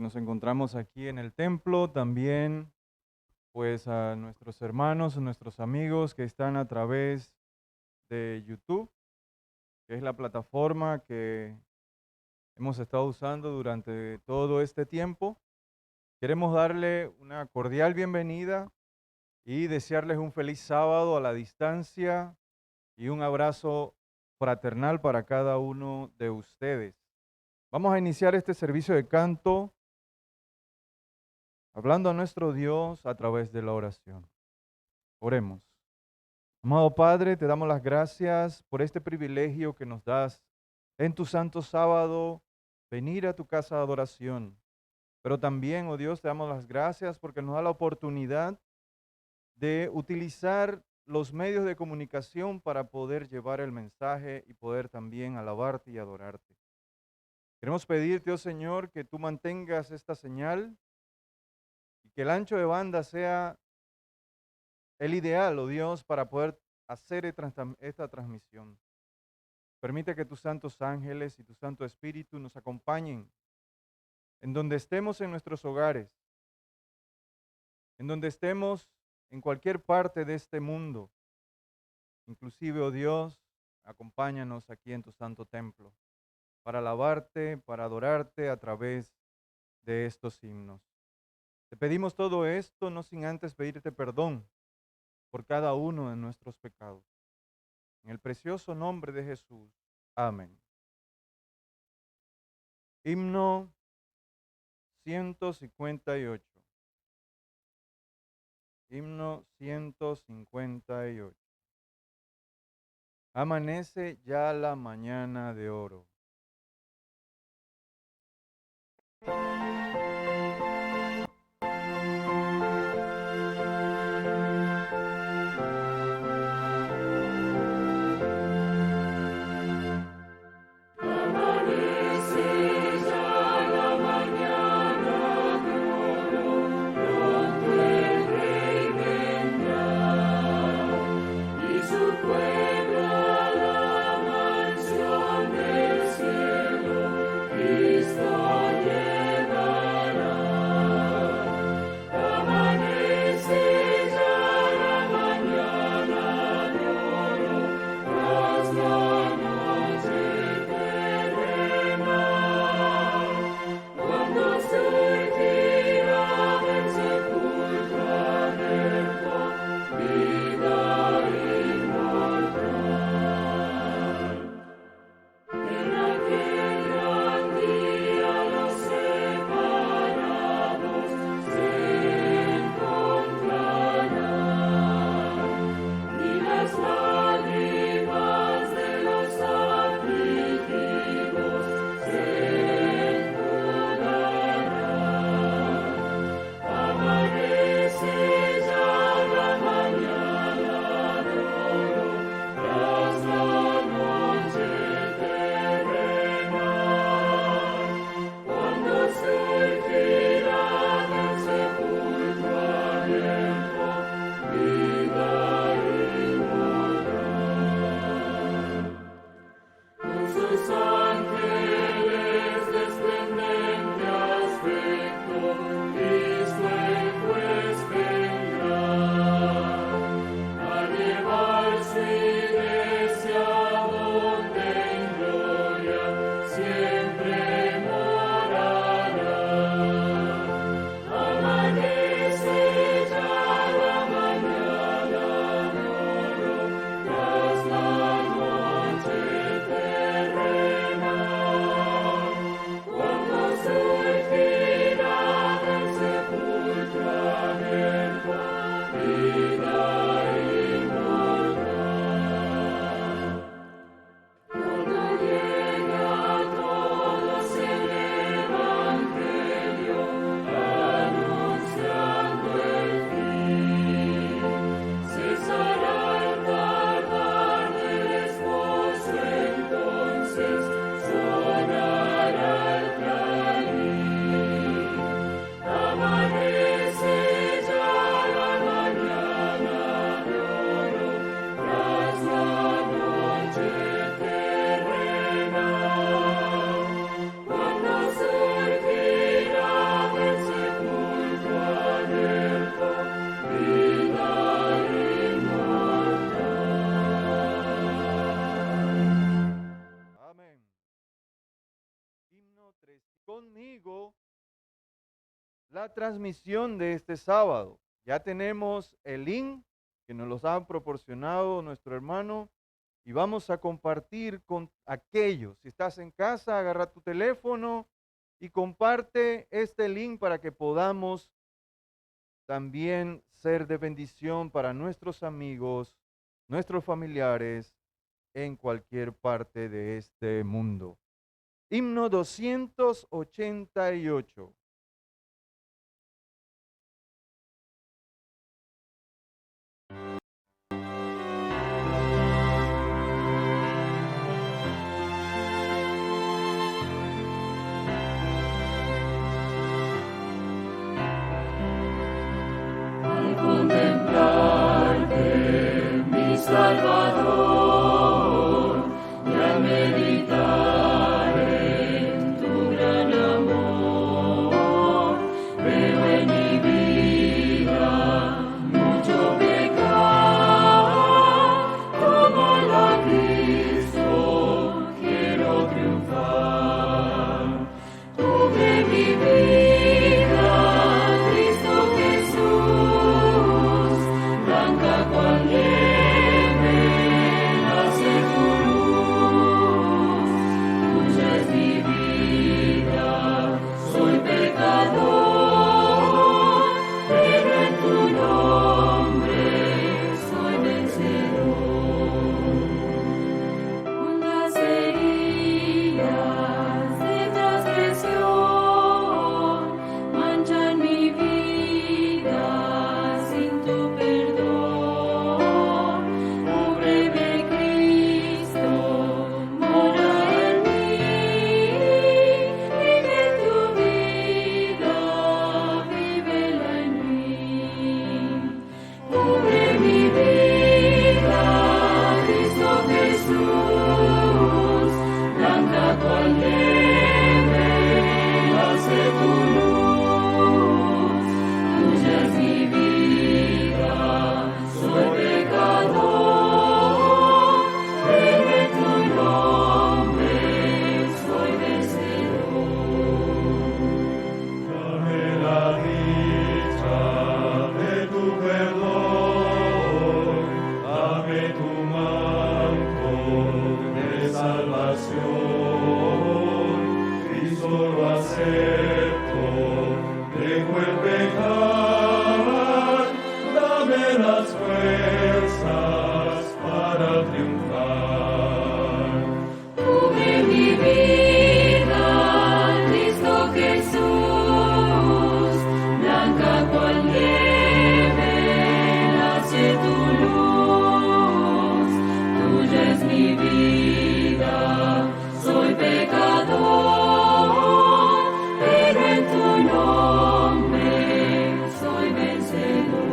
nos encontramos aquí en el templo, también pues a nuestros hermanos, a nuestros amigos que están a través de YouTube, que es la plataforma que hemos estado usando durante todo este tiempo. Queremos darle una cordial bienvenida y desearles un feliz sábado a la distancia y un abrazo fraternal para cada uno de ustedes. Vamos a iniciar este servicio de canto hablando a nuestro Dios a través de la oración. Oremos. Amado Padre, te damos las gracias por este privilegio que nos das en tu santo sábado, venir a tu casa de adoración. Pero también, oh Dios, te damos las gracias porque nos da la oportunidad de utilizar los medios de comunicación para poder llevar el mensaje y poder también alabarte y adorarte. Queremos pedirte, oh Señor, que tú mantengas esta señal y que el ancho de banda sea el ideal, oh Dios, para poder hacer esta transmisión. Permite que tus santos ángeles y tu Santo Espíritu nos acompañen en donde estemos en nuestros hogares, en donde estemos en cualquier parte de este mundo. Inclusive, oh Dios, acompáñanos aquí en tu santo templo para alabarte, para adorarte a través de estos himnos. Te pedimos todo esto no sin antes pedirte perdón por cada uno de nuestros pecados. En el precioso nombre de Jesús. Amén. Himno 158. Himno 158. Amanece ya la mañana de oro. Cristo lleva la transmisión de este sábado. Ya tenemos el link que nos los han proporcionado nuestro hermano y vamos a compartir con aquellos. Si estás en casa, agarra tu teléfono y comparte este link para que podamos también ser de bendición para nuestros amigos, nuestros familiares en cualquier parte de este mundo. Himno 288. Al contemplarte, mi Salvador, y al meditar en tu gran amor, veo en mi vida mucho pecado, como la Cristo quiero triunfar. Tuve mi vida, Cristo Jesús, blanca cual nieve, nace tu luz. Tuya es mi vida, soy pecador, pero en tu nombre soy vencedor. Hondas heridas de transgresión manchan mi vida sin tu perdón. Cúbreme, Cristo, mora en mí, vive tu vida, vívela en mí. Cubre mi vida, Cristo Jesús, blanca cual nieve, nace tu luz. Tuya es mi vida, soy pecador, pero en tu nombre soy vencedor. Dame la dicha de tu perdón, dame tu manto de salvación. Cristo lo acepto, dejo el pecar, dame las fuerzas para triunfar. Cubre mi vida, Cristo Jesús, blanca cual nieve, nace tu luz. Tuya es mi vida, soy pecador, pero en tu nombre soy vencedor.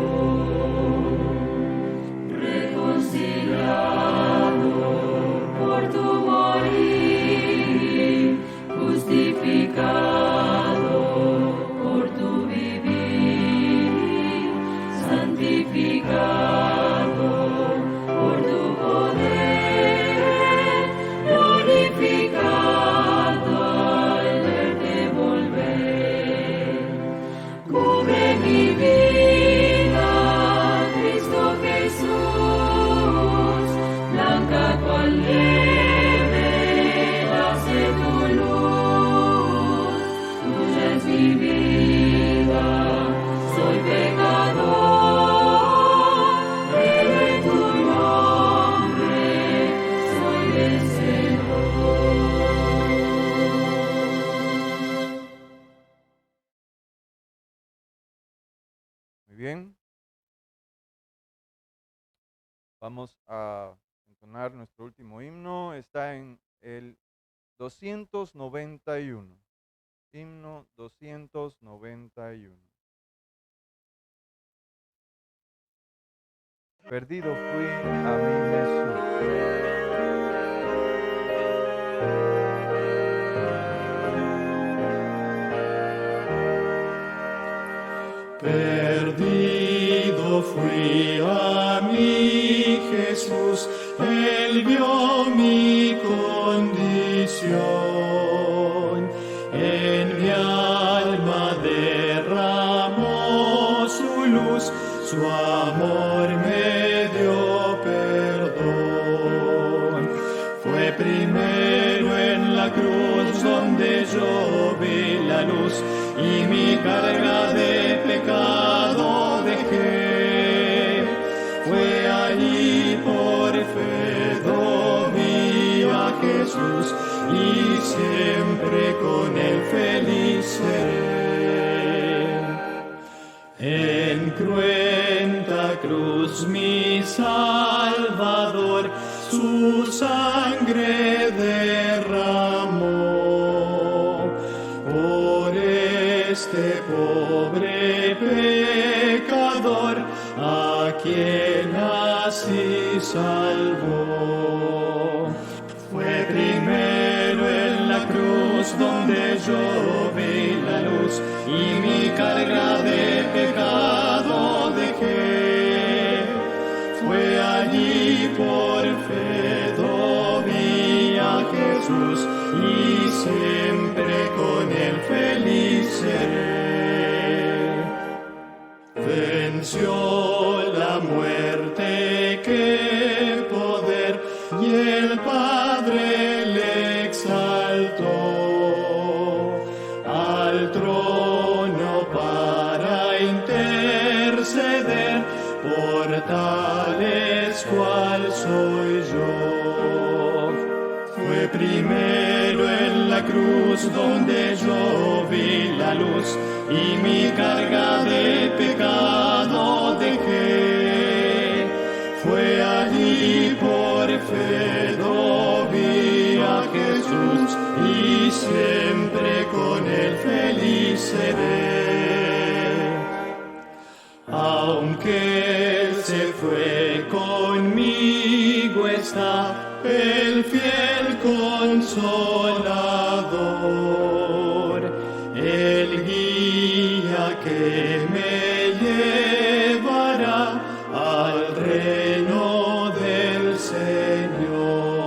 Reconciliado por tu morir, justificado por tu vivir, santificado por tu poder, glorificado al verte volver. Cubre mi vida, Cristo Jesús, blanca cual nieve, nace tu luz. Tuya es mi vida, soy pecador, pero en tu nombre soy vencedor. Muy bien. Vamos a entonar nuestro último himno. Está en el 291. Himno 291. Perdido fui a mi Jesús. Perdido fui a mi Jesús, Él vio mi condición, en mi alma derramó su amor me dio perdón. Fue primero en la cruz donde yo vi la luz y mi carga de pecado dejé. Fue allí por fe vi a Jesús y siempre con él feliz seré. En cruenta cruz mi Salvador su sangre derramó por este pobre pecador a quien así salvó. Fue primero en la cruz donde yo vi la luz y mi carga de pecado dejé. Fue allí por fe vi a Jesús y siempre con él feliz seré. Venció la muerte, qué poder, y el Padre le exaltó al trono para interceder por tales cual soy yo. Fue primero en la cruz donde yo vi la luz y mi carga de pecado dejé. Fue allí por fe vi a Jesús y siempre con él feliz seré. Aunque él se fue, conmigo está el fiel consolador, el guía que me llevará al reino del Señor.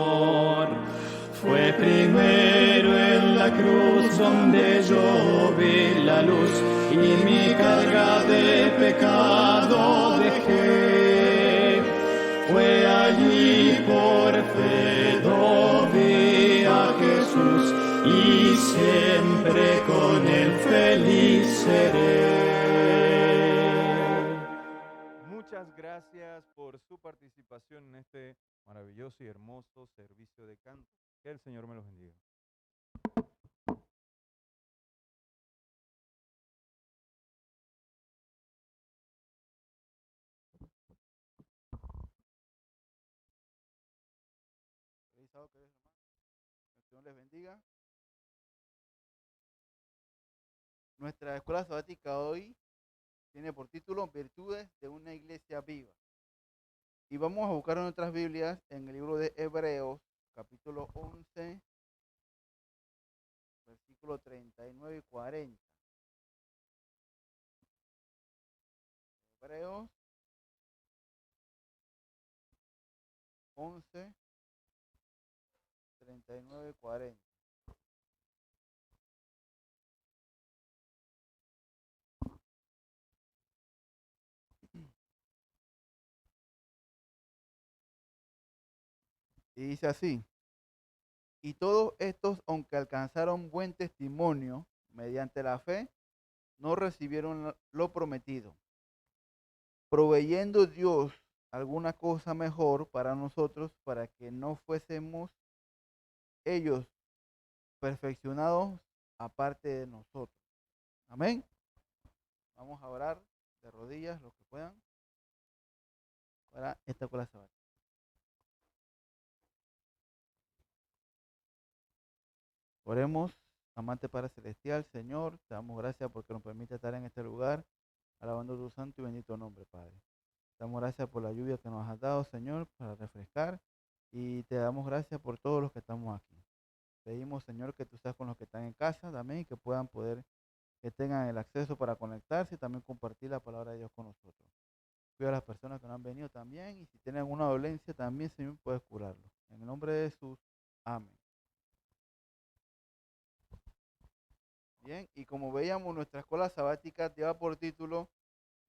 Fue primero en la cruz donde yo vi la luz y mi carga de pecado dejé. Fue allí por fe vi a Jesús y siempre con él feliz seré. Muchas gracias por su participación en este maravilloso y hermoso servicio de canto. Que el Señor me los bendiga. Feliz sábado, queridos hermanos. Que el Señor les bendiga. Nuestra escuela sabática hoy tiene por título Virtudes de una iglesia viva. Y vamos a buscar en nuestras Biblias en el libro de Hebreos, capítulo 11, versículos 39 y 40. Hebreos 11, 39 y 40. Y dice así: y todos estos, aunque alcanzaron buen testimonio mediante la fe, no recibieron lo prometido, proveyendo Dios alguna cosa mejor para nosotros, para que no fuésemos ellos perfeccionados aparte de nosotros. Amén. Vamos a orar de rodillas, los que puedan, para esta escuela sabática. Oremos, amante Padre Celestial, Señor, te damos gracias porque nos permite estar en este lugar, alabando tu santo y bendito nombre, Padre. Te damos gracias por la lluvia que nos has dado, Señor, para refrescar, y te damos gracias por todos los que estamos aquí. Pedimos, Señor, que tú seas con los que están en casa, también, que puedan poder, que tengan el acceso para conectarse y también compartir la palabra de Dios con nosotros. Cuida a las personas que no han venido también, y si tienen alguna dolencia también, Señor, puedes curarlo. En el nombre de Jesús, amén. Bien, y como veíamos, nuestra escuela sabática lleva por título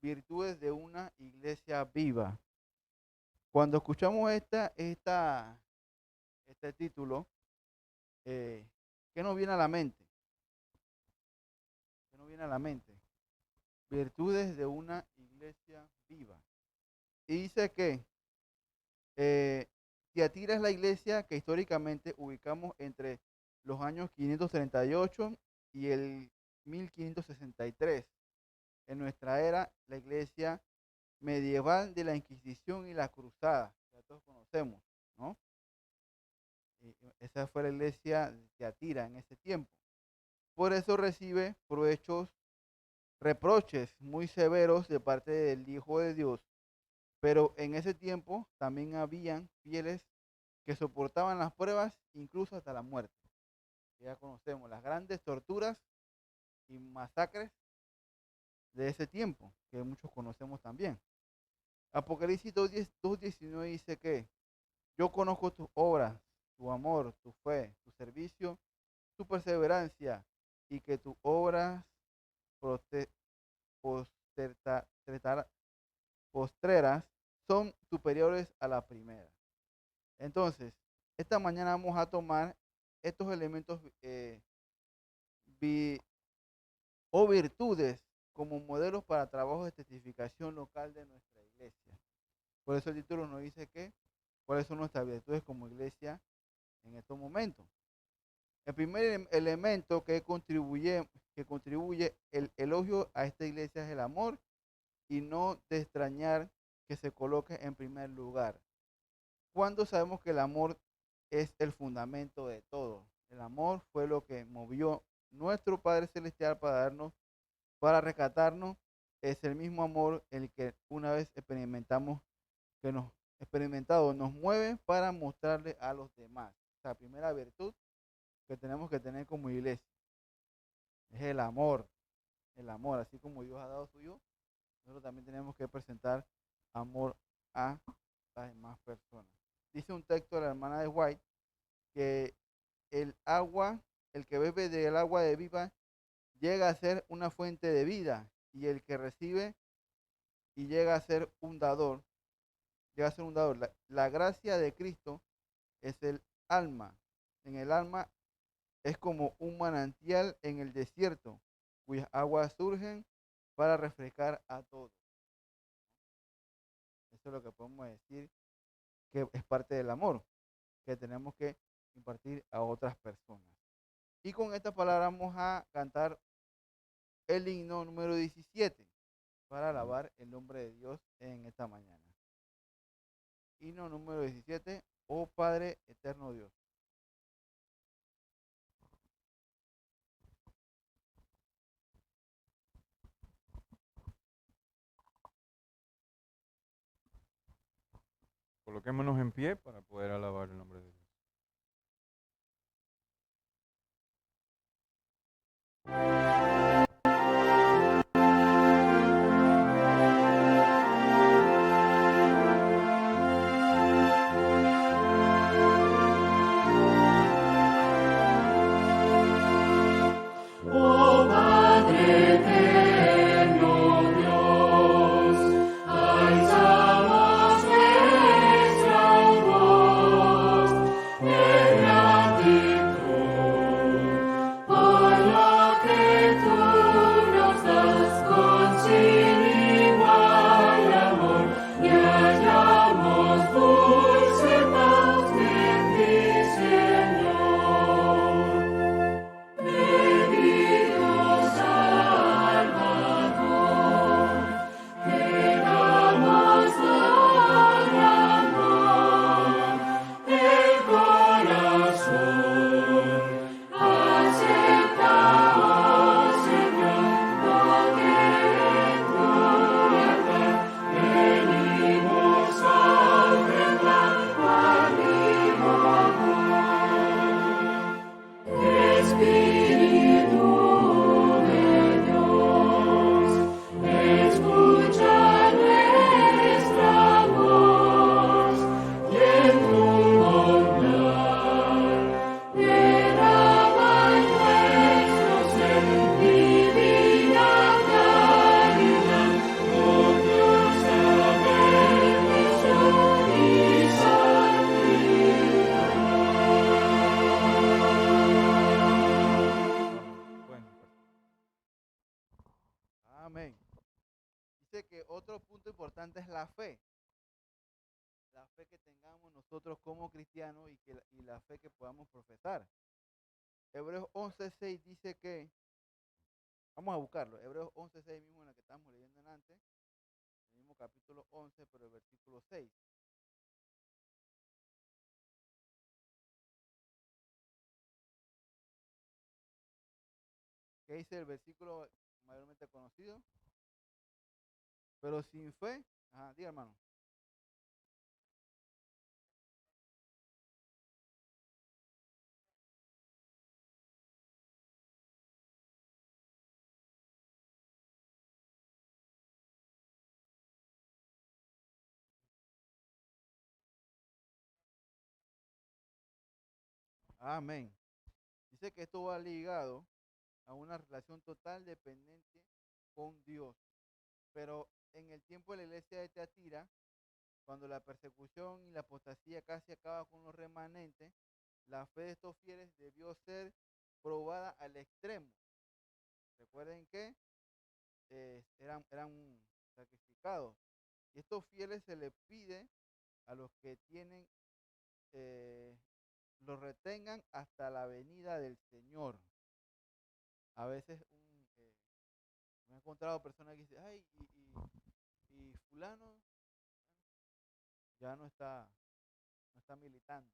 virtudes de una iglesia viva. Cuando escuchamos este título, ¿qué nos viene a la mente? ¿Qué nos viene a la mente? Virtudes de una iglesia viva. Y dice que Tiatira es la iglesia que históricamente ubicamos entre los años 538 y el 1563. En nuestra era, la iglesia medieval de la Inquisición y la Cruzada, que todos conocemos, ¿no? Esa fue la iglesia de Tiatira en ese tiempo. Por eso recibe reproches muy severos de parte del Hijo de Dios. Pero en ese tiempo también habían fieles que soportaban las pruebas, incluso hasta la muerte. Ya conocemos las grandes torturas y masacres de ese tiempo, que muchos conocemos también. Apocalipsis 2:19 dice que yo conozco tus obras, tu amor, tu fe, tu servicio, tu perseverancia, y que tus obras postreras son superiores a la primera. Entonces, esta mañana vamos a tomar estos elementos o virtudes como modelos para trabajo de testificación local de nuestra iglesia. Por eso el título nos dice cuáles son nuestras virtudes como iglesia en estos momentos. El primer elemento que contribuye el elogio a esta iglesia es el amor, y no de extrañar que se coloque en primer lugar. Cuando sabemos que el amor es el fundamento de todo. El amor fue lo que movió nuestro Padre Celestial para rescatarnos. Es el mismo amor el que una vez nos mueve para mostrarle a los demás. La primera virtud que tenemos que tener como iglesia es el amor. El amor, así como Dios ha dado suyo, nosotros también tenemos que presentar amor a las demás personas. Dice un texto de la hermana de White que el que bebe del agua de vida llega a ser una fuente de vida, y el que recibe y llega a ser un dador. La gracia de Cristo es el alma. En el alma es como un manantial en el desierto, cuyas aguas surgen para refrescar a todos. Eso es lo que podemos decir que es parte del amor que tenemos que impartir a otras personas. Y con esta palabra vamos a cantar el himno número 17 para alabar el nombre de Dios en esta mañana. Himno número 17, oh Padre eterno Dios. Coloquémonos en pie para poder alabar el nombre de Dios. Oh Padre eterno Dios, alzamos nuestra voz de gratitud por lo que tú dice que otro punto importante es la fe. La fe que tengamos nosotros como cristianos y la fe que podamos profesar. Hebreos 11:6 dice que, vamos a buscarlo, Hebreos 11:6 mismo en la que estamos leyendo antes, el mismo capítulo 11, pero el versículo 6. ¿Qué dice el versículo mayormente conocido? Pero sin fe, ajá, diga hermano. Amén. Dice que esto va ligado a una relación total dependiente con Dios. Pero en el tiempo de la iglesia de Teatira, cuando la persecución y la apostasía casi acaba con los remanentes, la fe de estos fieles debió ser probada al extremo. Recuerden que eran sacrificados. Y estos fieles se les pide a los que tienen, los retengan hasta la venida del Señor. A veces me he encontrado personas que dicen, ay, y fulano ya no está militando,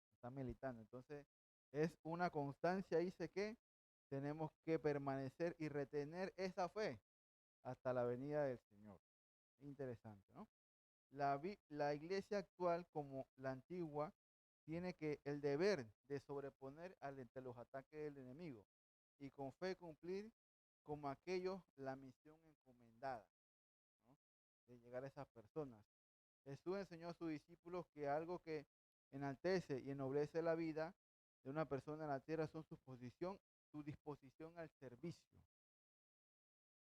no está militando. Entonces, es una constancia, dice que tenemos que permanecer y retener esa fe hasta la venida del Señor. Interesante, ¿no? La iglesia actual, como la antigua, tiene que el deber de sobreponer ante los ataques del enemigo y con fe cumplir como aquellos la misión encomendada, ¿no? De llegar a esas personas. Jesús enseñó a sus discípulos que algo que enaltece y ennoblece la vida de una persona en la tierra son su disposición al servicio.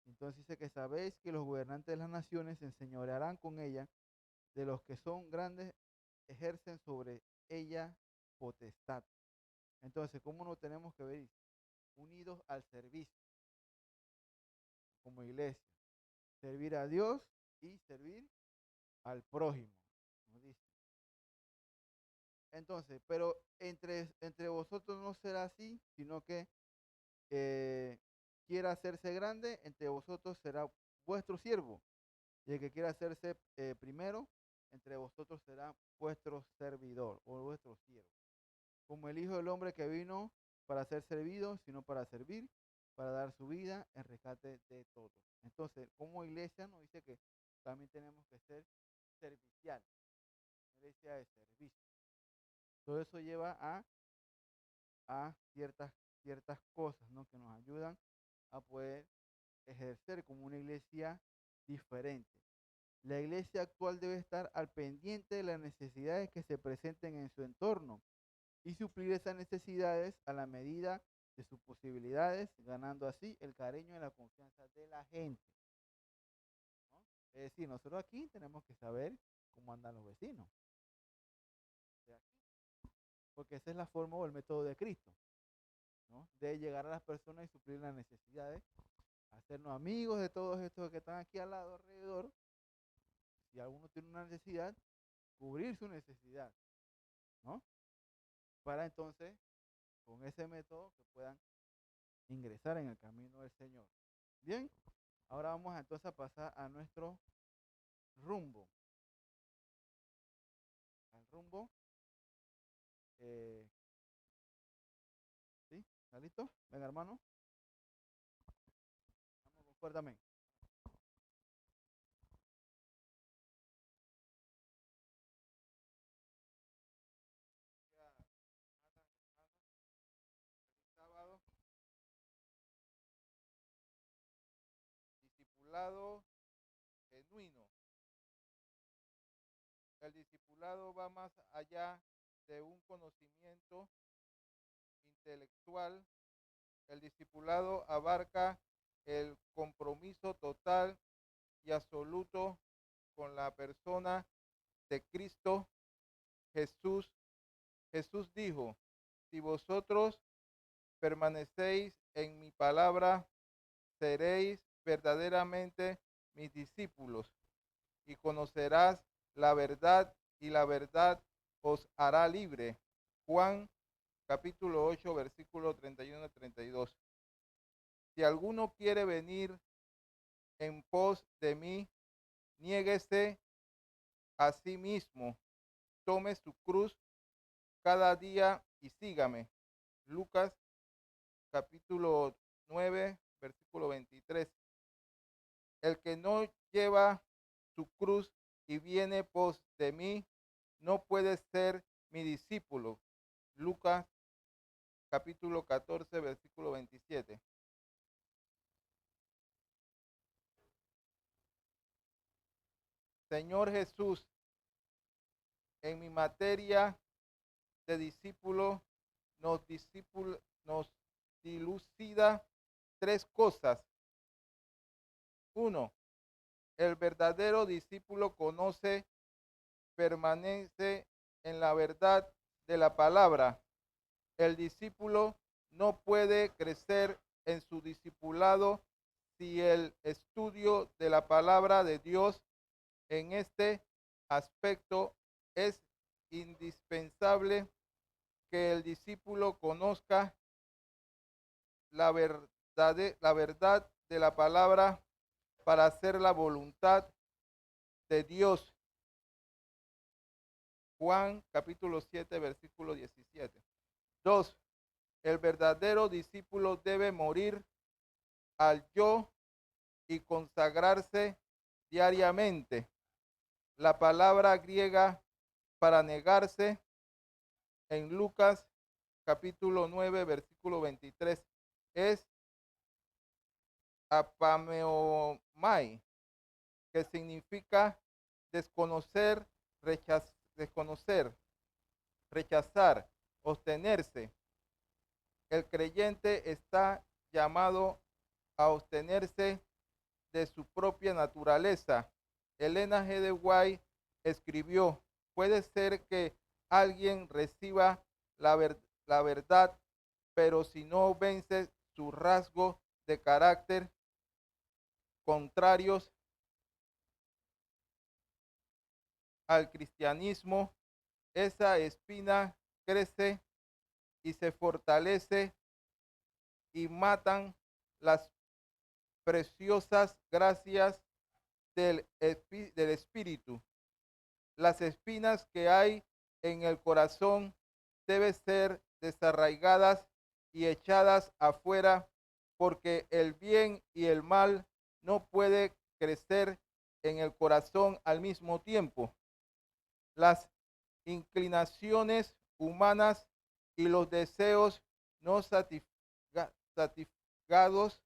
Entonces dice que sabéis que los gobernantes de las naciones se enseñorearán con ella, de los que son grandes ejercen sobre ella potestad. Entonces, ¿cómo nos tenemos que ver? Unidos al servicio, como iglesia. Servir a Dios y servir al prójimo, nos dice. Entonces, pero entre vosotros no será así, sino que quiera hacerse grande, entre vosotros será vuestro siervo. Y el que quiera hacerse primero, entre vosotros será vuestro servidor o vuestro siervo. Como el Hijo del Hombre que vino para ser servido, sino para servir, para dar su vida en rescate de todos. Entonces, como iglesia nos dice que también tenemos que ser servicial, iglesia de servicio. Todo eso lleva a ciertas cosas, ¿no? Que nos ayudan a poder ejercer como una iglesia diferente. La iglesia actual debe estar al pendiente de las necesidades que se presenten en su entorno y suplir esas necesidades a la medida de sus posibilidades, ganando así el cariño y la confianza de la gente, ¿no? Es decir, nosotros aquí tenemos que saber cómo andan los vecinos de aquí, porque esa es la forma o el método de Cristo, ¿no? De llegar a las personas y suplir las necesidades, hacernos amigos de todos estos que están aquí al lado, alrededor. Si alguno tiene una necesidad, cubrir su necesidad, ¿no? Para entonces, con ese método, que puedan ingresar en el camino del Señor. Bien, ahora vamos entonces a pasar a nuestro rumbo. Al rumbo. ¿Sí? ¿Está listo? Venga, hermano. Vamos con fuerte amén. Sábado, discipulado genuino. El discipulado va más allá de un conocimiento intelectual. El discipulado abarca el compromiso total y absoluto con la persona de Cristo Jesús. Jesús dijo, si vosotros permanecéis en mi palabra, seréis verdaderamente mis discípulos, y conocerás la verdad, y la verdad os hará libre. Juan capítulo 8, versículo 31 a 32. Si alguno quiere venir en pos de mí, niéguese a sí mismo, tome su cruz cada día y sígame. Lucas capítulo 9, versículo 23. El que no lleva su cruz y viene pos de mí, no puede ser mi discípulo. Lucas capítulo 14, versículo 27. Señor Jesús, en mi materia de discípulo, nos dilucida tres cosas. Uno, el verdadero discípulo conoce, permanece en la verdad de la palabra. El discípulo no puede crecer en su discipulado si el estudio de la palabra de Dios en este aspecto es indispensable que el discípulo conozca la verdad de la palabra para hacer la voluntad de Dios. Juan capítulo 7, versículo 17. 2. El verdadero discípulo debe morir al yo y consagrarse diariamente. La palabra griega para negarse en Lucas capítulo 9, versículo 23 es apameomai, que significa desconocer, rechazar, abstenerse. El creyente está llamado a abstenerse de su propia naturaleza. Elena G. de White escribió: puede ser que alguien reciba la verdad, pero si no vence sus rasgos de carácter contrarios al cristianismo, esa espina crece y se fortalece y matan las preciosas gracias del Espíritu. Las espinas que hay en el corazón deben ser desarraigadas y echadas afuera, porque el bien y el mal no puede crecer en el corazón al mismo tiempo. Las inclinaciones humanas y los deseos no satisfactos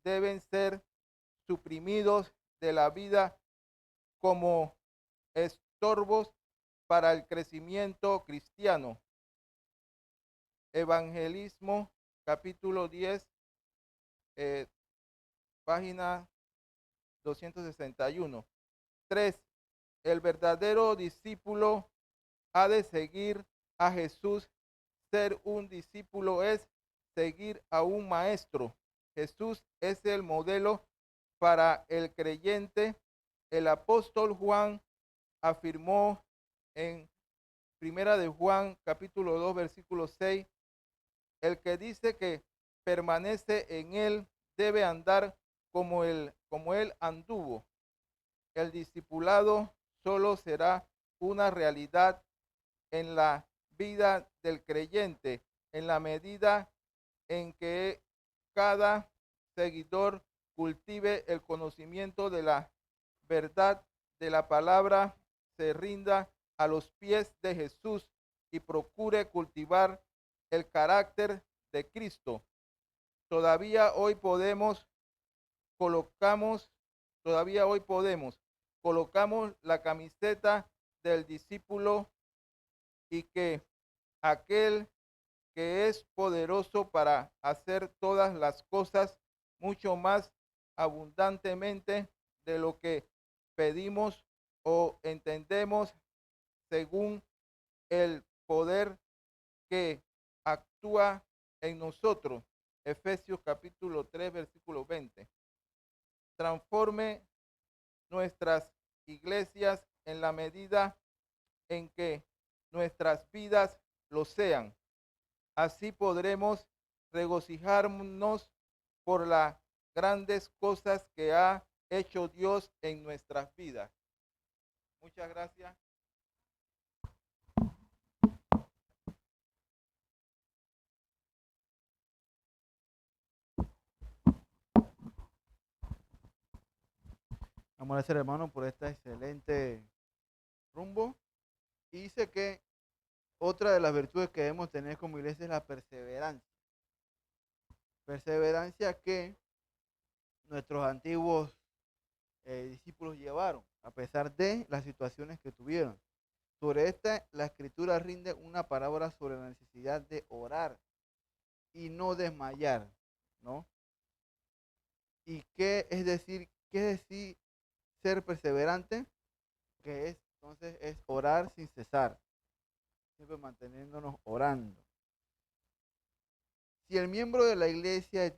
deben ser suprimidos de la vida como estorbos para el crecimiento cristiano. Evangelismo, capítulo 10, página 261. 3. El verdadero discípulo ha de seguir a Jesús. Ser un discípulo es seguir a un maestro. Jesús es el modelo para el creyente. El apóstol Juan afirmó en Primera de Juan, capítulo 2, versículo 6, el que dice que permanece en él debe andar como él anduvo. El discipulado solo será una realidad en la vida del creyente en la medida en que cada seguidor cultive el conocimiento de la verdad de la palabra, se rinda a los pies de Jesús y procure cultivar el carácter de Cristo. Todavía hoy podemos, colocamos la camiseta del discípulo, y que aquel que es poderoso para hacer todas las cosas mucho más abundantemente de lo que pedimos o entendemos, según el poder que actúa en nosotros. Efesios capítulo 3, versículo 20. Transforme nuestras iglesias en la medida en que nuestras vidas lo sean. Así podremos regocijarnos por las grandes cosas que ha hecho Dios en nuestras vidas. Muchas gracias. Vamos a agradecer, hermano, por este excelente rumbo. Y dice que otra de las virtudes que debemos tener como iglesia es la perseverancia. Perseverancia que nuestros antiguos discípulos llevaron, a pesar de las situaciones que tuvieron. Sobre esta, la escritura rinde una parábola sobre la necesidad de orar y no desmayar, ¿no? ¿Y qué es decir ser perseverante? Que es, entonces, es orar sin cesar, siempre manteniéndonos orando. Si el miembro de la iglesia,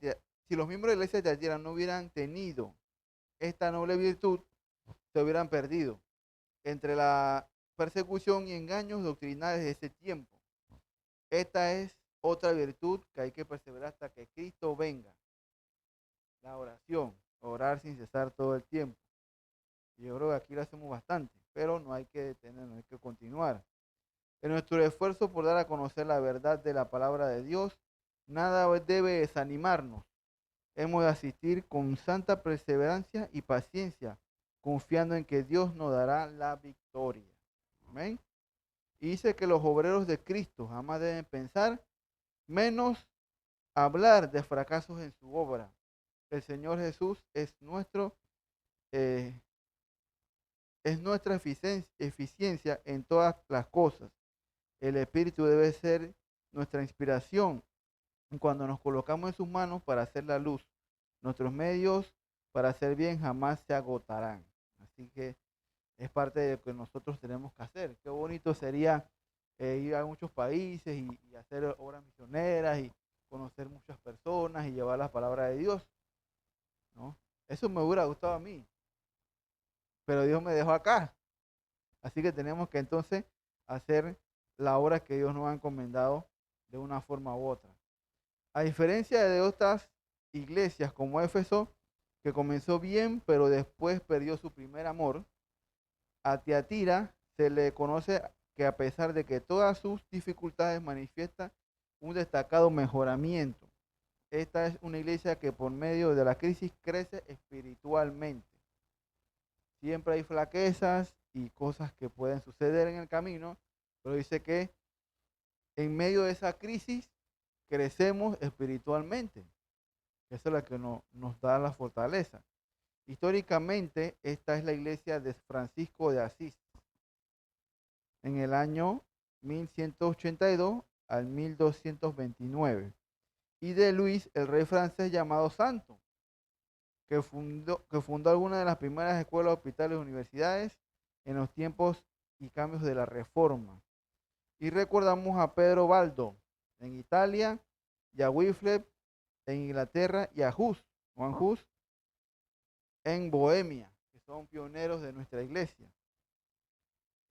si los miembros de la iglesia de Tiatira no hubieran tenido esta noble virtud, se hubieran perdido entre la persecución y engaños doctrinales de ese tiempo. Esta es otra virtud que hay que perseverar hasta que Cristo venga. La oración, orar sin cesar todo el tiempo. Y yo creo que aquí lo hacemos bastante, pero no hay que detenernos, hay que continuar. En nuestro esfuerzo por dar a conocer la verdad de la palabra de Dios, nada debe desanimarnos. Hemos de asistir con santa perseverancia y paciencia, confiando en que Dios nos dará la victoria. Amén. Y dice que los obreros de Cristo jamás deben pensar, menos hablar de fracasos en su obra. El Señor Jesús eh, es nuestra eficiencia en todas las cosas. El Espíritu debe ser nuestra inspiración cuando nos colocamos en sus manos para hacer la luz. Nuestros medios para hacer bien jamás se agotarán. Así que es parte de lo que nosotros tenemos que hacer. Qué bonito sería ir a muchos países y hacer obras misioneras y conocer muchas personas y llevar la palabra de Dios, ¿no? Eso me hubiera gustado a mí, pero Dios me dejó acá. Así que tenemos que entonces hacer la obra que Dios nos ha encomendado de una forma u otra. A diferencia de otras iglesias como Éfeso, que comenzó bien, pero después perdió su primer amor, a Tiatira se le conoce que a pesar de que todas sus dificultades manifiesta un destacado mejoramiento. Esta es una iglesia que por medio de la crisis crece espiritualmente. Siempre hay flaquezas y cosas que pueden suceder en el camino, pero dice que en medio de esa crisis crecemos espiritualmente. Eso es lo que nos da la fortaleza. Históricamente, esta es la iglesia de Francisco de Asís. En el año 1182 al 1229. Y de Luis, el rey francés llamado Santo, que fundó algunas de las primeras escuelas, hospitales y universidades en los tiempos y cambios de la Reforma. Y recordamos a Pedro Baldo en Italia, y a Wycliffe en Inglaterra, y a Juan Hus en Bohemia, que son pioneros de nuestra iglesia.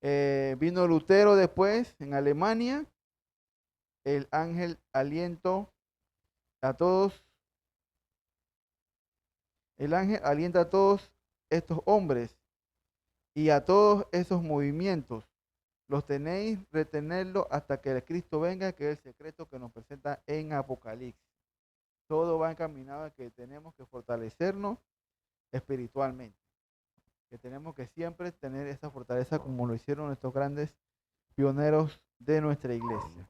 Vino Lutero después en Alemania. El ángel aliento a todos. El ángel alienta a todos estos hombres y a todos esos movimientos. Los tenéis retenerlo hasta que el Cristo venga, que es el secreto que nos presenta en Apocalipsis. Todo va encaminado a que tenemos que fortalecernos espiritualmente, que tenemos que siempre tener esa fortaleza como lo hicieron estos grandes pioneros de nuestra iglesia.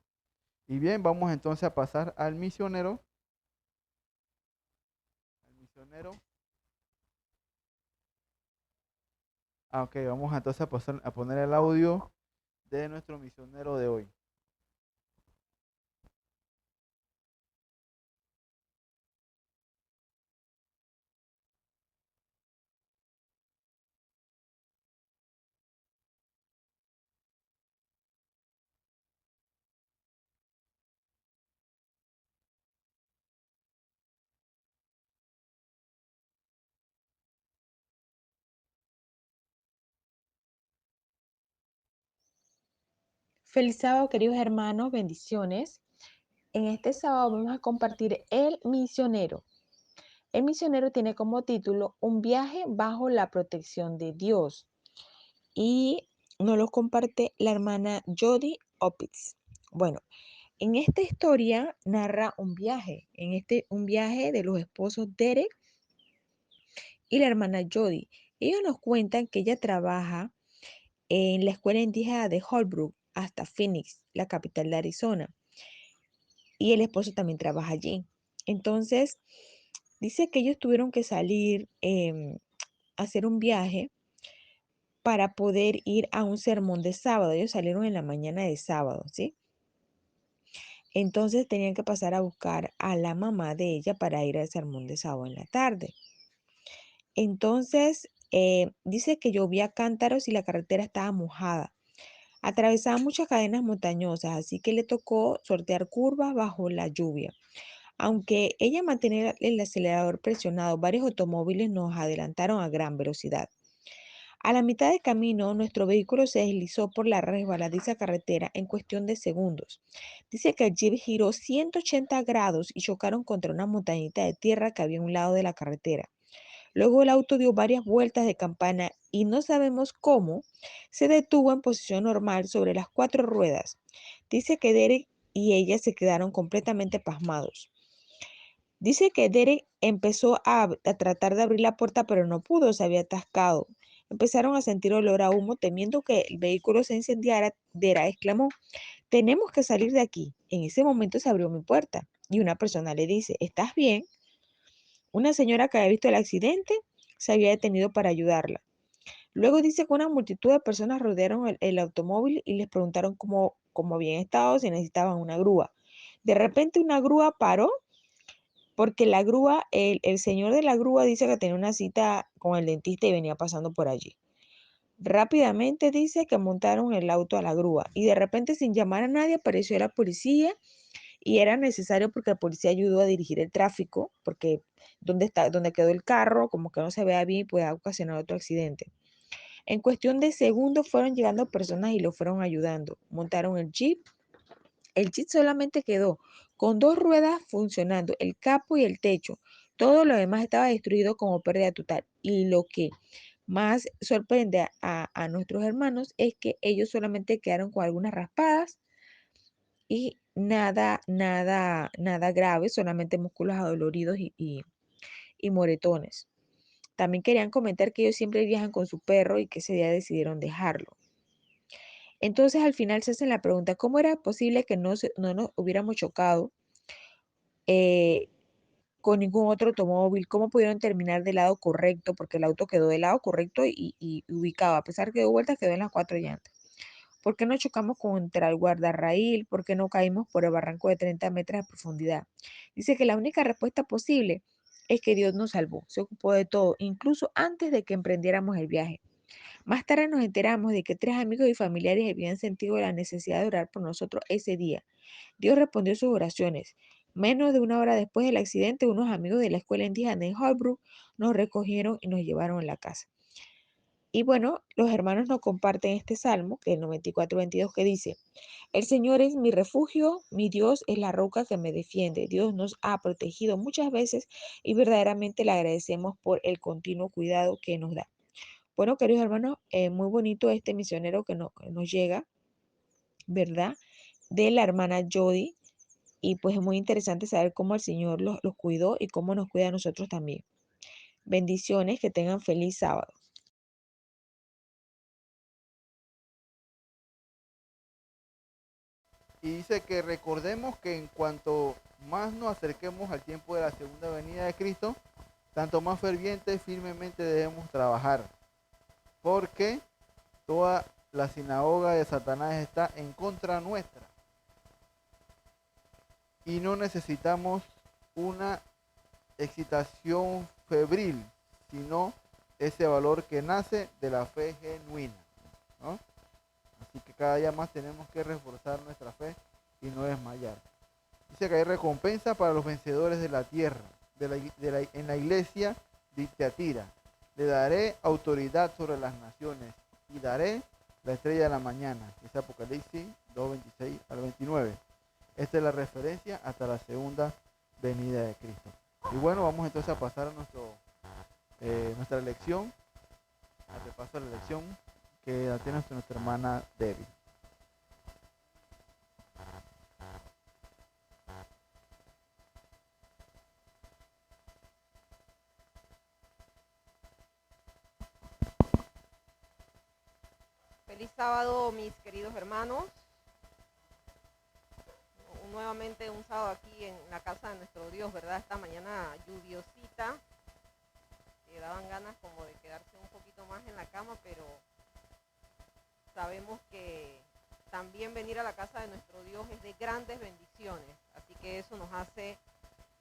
Y bien, vamos entonces a pasar al misionero. Ok, vamos entonces a poner el audio de nuestro misionero de hoy. Feliz sábado, queridos hermanos, bendiciones. En este sábado vamos a compartir El Misionero. El Misionero tiene como título Un viaje bajo la protección de Dios y nos lo comparte la hermana Jody Opitz. Bueno, en esta historia narra un viaje, un viaje de los esposos Derek y la hermana Jody. Ellos nos cuentan que ella trabaja en la escuela indígena de Holbrook hasta Phoenix, la capital de Arizona. Y el esposo también trabaja allí. Entonces, dice que ellos tuvieron que salir a hacer un viaje para poder ir a un sermón de sábado. Ellos salieron en la mañana de sábado, ¿sí? Entonces tenían que pasar a buscar a la mamá de ella para ir al sermón de sábado en la tarde. Entonces, dice que llovía cántaros y la carretera estaba mojada. Atravesaba muchas cadenas montañosas, así que le tocó sortear curvas bajo la lluvia. Aunque ella mantenía el acelerador presionado, varios automóviles nos adelantaron a gran velocidad. A la mitad del camino, nuestro vehículo se deslizó por la resbaladiza carretera en cuestión de segundos. Dice que el jeep giró 180 grados y chocaron contra una montañita de tierra que había a un lado de la carretera. Luego el auto dio varias vueltas de campana y no sabemos cómo se detuvo en posición normal sobre las 4 ruedas. Dice que Derek y ella se quedaron completamente pasmados. Dice que Derek empezó a tratar de abrir la puerta, pero no pudo, se había atascado. Empezaron a sentir olor a humo, temiendo que el vehículo se incendiara. Derek exclamó, tenemos que salir de aquí. En ese momento se abrió mi puerta y una persona le dice, ¿estás bien? Una señora que había visto el accidente se había detenido para ayudarla. Luego dice que una multitud de personas rodearon el automóvil y les preguntaron cómo habían estado, si necesitaban una grúa. De repente una grúa paró porque la grúa, el señor de la grúa dice que tenía una cita con el dentista y venía pasando por allí. Rápidamente dice que montaron el auto a la grúa y de repente sin llamar a nadie apareció la policía y era necesario porque la policía ayudó a dirigir el tráfico porque donde quedó el carro como que no se vea bien y puede ocasionar otro accidente. En cuestión de segundos fueron llegando personas y lo fueron ayudando. Montaron el jeep. El jeep solamente quedó con 2 ruedas funcionando, el capó y el techo. Todo lo demás estaba destruido como pérdida total. Y lo que más sorprende a nuestros hermanos es que ellos solamente quedaron con algunas raspadas y nada grave, solamente músculos adoloridos y moretones. También querían comentar que ellos siempre viajan con su perro y que ese día decidieron dejarlo. Entonces al final se hacen la pregunta, ¿cómo era posible que no nos hubiéramos chocado eh, con ningún otro automóvil? ¿Cómo pudieron terminar del lado correcto? Porque el auto quedó del lado correcto y ubicado, a pesar que dio vueltas, quedó en las 4 llantas. ¿Por qué no chocamos contra el guardarraíl? ¿Por qué no caímos por el barranco de 30 metros de profundidad? Dice que la única respuesta posible es que Dios nos salvó, se ocupó de todo, incluso antes de que emprendiéramos el viaje. Más tarde nos enteramos de que 3 amigos y familiares habían sentido la necesidad de orar por nosotros ese día. Dios respondió sus oraciones. Menos de una hora después del accidente, unos amigos de la escuela indígena en Holbrook nos recogieron y nos llevaron a la casa. Y bueno, los hermanos nos comparten este salmo, que es el 94:22, que dice, el Señor es mi refugio, mi Dios es la roca que me defiende. Dios nos ha protegido muchas veces y verdaderamente le agradecemos por el continuo cuidado que nos da. Bueno, queridos hermanos, muy bonito este misionero que nos llega, ¿verdad? De la hermana Jody. Y pues es muy interesante saber cómo el Señor los cuidó y cómo nos cuida a nosotros también. Bendiciones, que tengan feliz sábado. Y dice que recordemos que en cuanto más nos acerquemos al tiempo de la segunda venida de Cristo, tanto más ferviente y firmemente debemos trabajar, porque toda la sinagoga de Satanás está en contra nuestra. Y no necesitamos una excitación febril, sino ese valor que nace de la fe genuina, ¿no? Así que cada día más tenemos que reforzar nuestra fe y no desmayar. Dice que hay recompensa para los vencedores de la tierra, en la iglesia de Tiatira. Le daré autoridad sobre las naciones y daré la estrella de la mañana. Es Apocalipsis 2, 26 al 29. Esta es la referencia hasta la segunda venida de Cristo. Y bueno, vamos entonces a pasar a nuestra lección, al repaso de la lección que la tiene nuestra hermana Debbie. Feliz sábado, mis queridos hermanos. Nuevamente un sábado aquí en la casa de nuestro Dios, ¿verdad? Esta mañana lluviosita. Daban ganas como de quedarse un poquito más en la cama, pero sabemos que también venir a la casa de nuestro Dios es de grandes bendiciones. Así que eso nos hace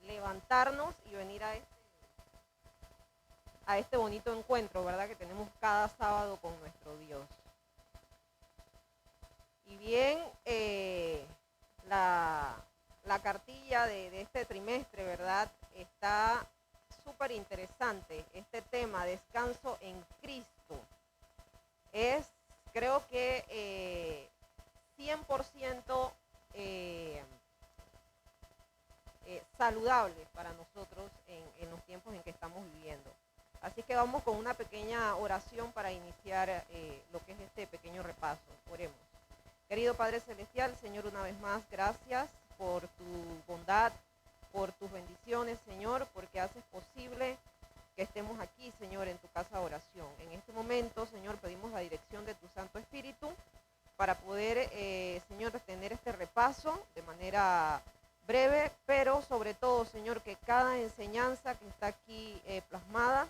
levantarnos y venir a este bonito encuentro, ¿verdad? Que tenemos cada sábado con nuestro Dios. Y bien, la cartilla de este trimestre, ¿verdad? Está súper interesante. Este tema, descanso en Cristo, es, creo que 100% saludable para nosotros en los tiempos en que estamos viviendo. Así que vamos con una pequeña oración para iniciar lo que es este pequeño repaso. Oremos. Querido Padre Celestial, Señor, una vez más, gracias por tu bondad, por tus bendiciones, Señor, porque haces posible que estemos aquí, Señor, en tu casa de oración. En este momento, Señor, pedimos la dirección de tu Santo Espíritu para poder, Señor, tener este repaso de manera breve, pero sobre todo, Señor, que cada enseñanza que está aquí plasmada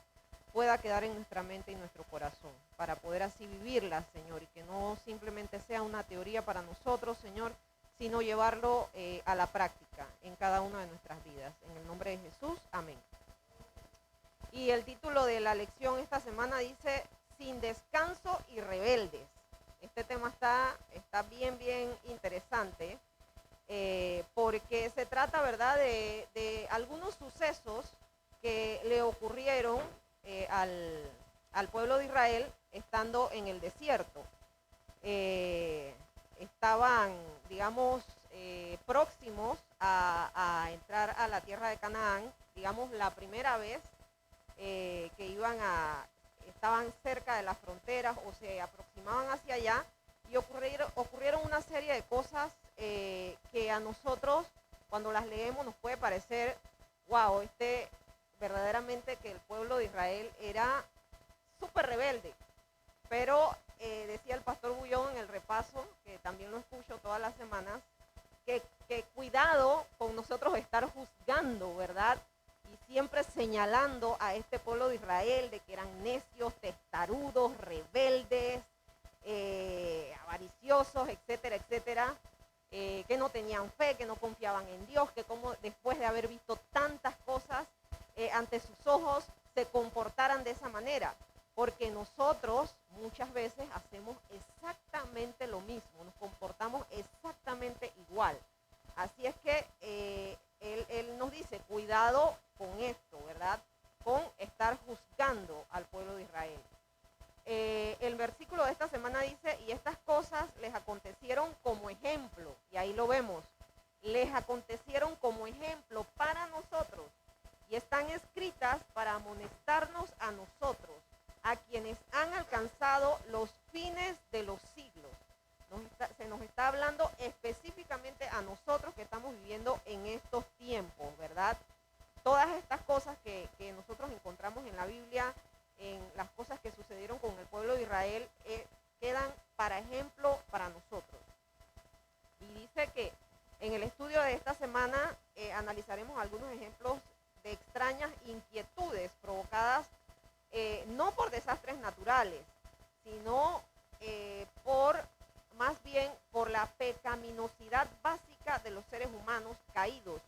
pueda quedar en nuestra mente y nuestro corazón, para poder así vivirla, Señor, y que no simplemente sea una teoría para nosotros, Señor, sino llevarlo a la práctica en cada una de nuestras vidas. En el nombre de Jesús, amén. Y el título de la lección esta semana dice, sin descanso y rebeldes. Este tema está bien interesante, porque se trata, ¿verdad?, de algunos sucesos que le ocurrieron al pueblo de Israel estando en el desierto. Estaban, digamos, próximos a entrar a la tierra de Canaán, digamos, la primera vez que estaban cerca de las fronteras o se aproximaban hacia allá, y ocurrieron una serie de cosas que a nosotros, cuando las leemos, nos puede parecer, wow, verdaderamente que el pueblo de Israel era súper rebelde. Pero decía el pastor Bullón en el repaso, que también lo escucho todas las semanas, que cuidado con nosotros estar juzgando, ¿verdad? Y siempre señalando a este pueblo de Israel de que eran necios, testarudos, rebeldes, avariciosos, etcétera, etcétera, que no tenían fe, que no confiaban en Dios, que como después de haber visto tantas cosas ante sus ojos se comportaran de esa manera. Porque nosotros muchas veces hacemos exactamente lo mismo, nos comportamos exactamente igual. Así es que él nos dice, cuidado con esto, ¿verdad? Con estar juzgando al pueblo de Israel. El versículo de esta semana dice, y estas cosas les acontecieron como ejemplo, y ahí lo vemos, les acontecieron como ejemplo para nosotros, y están escritas para amonestarnos a nosotros, a quienes han alcanzado los fines de los siglos. Se nos está hablando específicamente a nosotros que estamos viviendo en estos tiempos, ¿verdad? Todas estas cosas que nosotros encontramos en la Biblia, en las cosas que sucedieron con el pueblo de Israel, quedan para ejemplo para nosotros. Y dice que en el estudio de esta semana analizaremos algunos ejemplos de extrañas inquietudes provocadas no por desastres naturales, sino más bien por la pecaminosidad básica de los seres humanos caídos,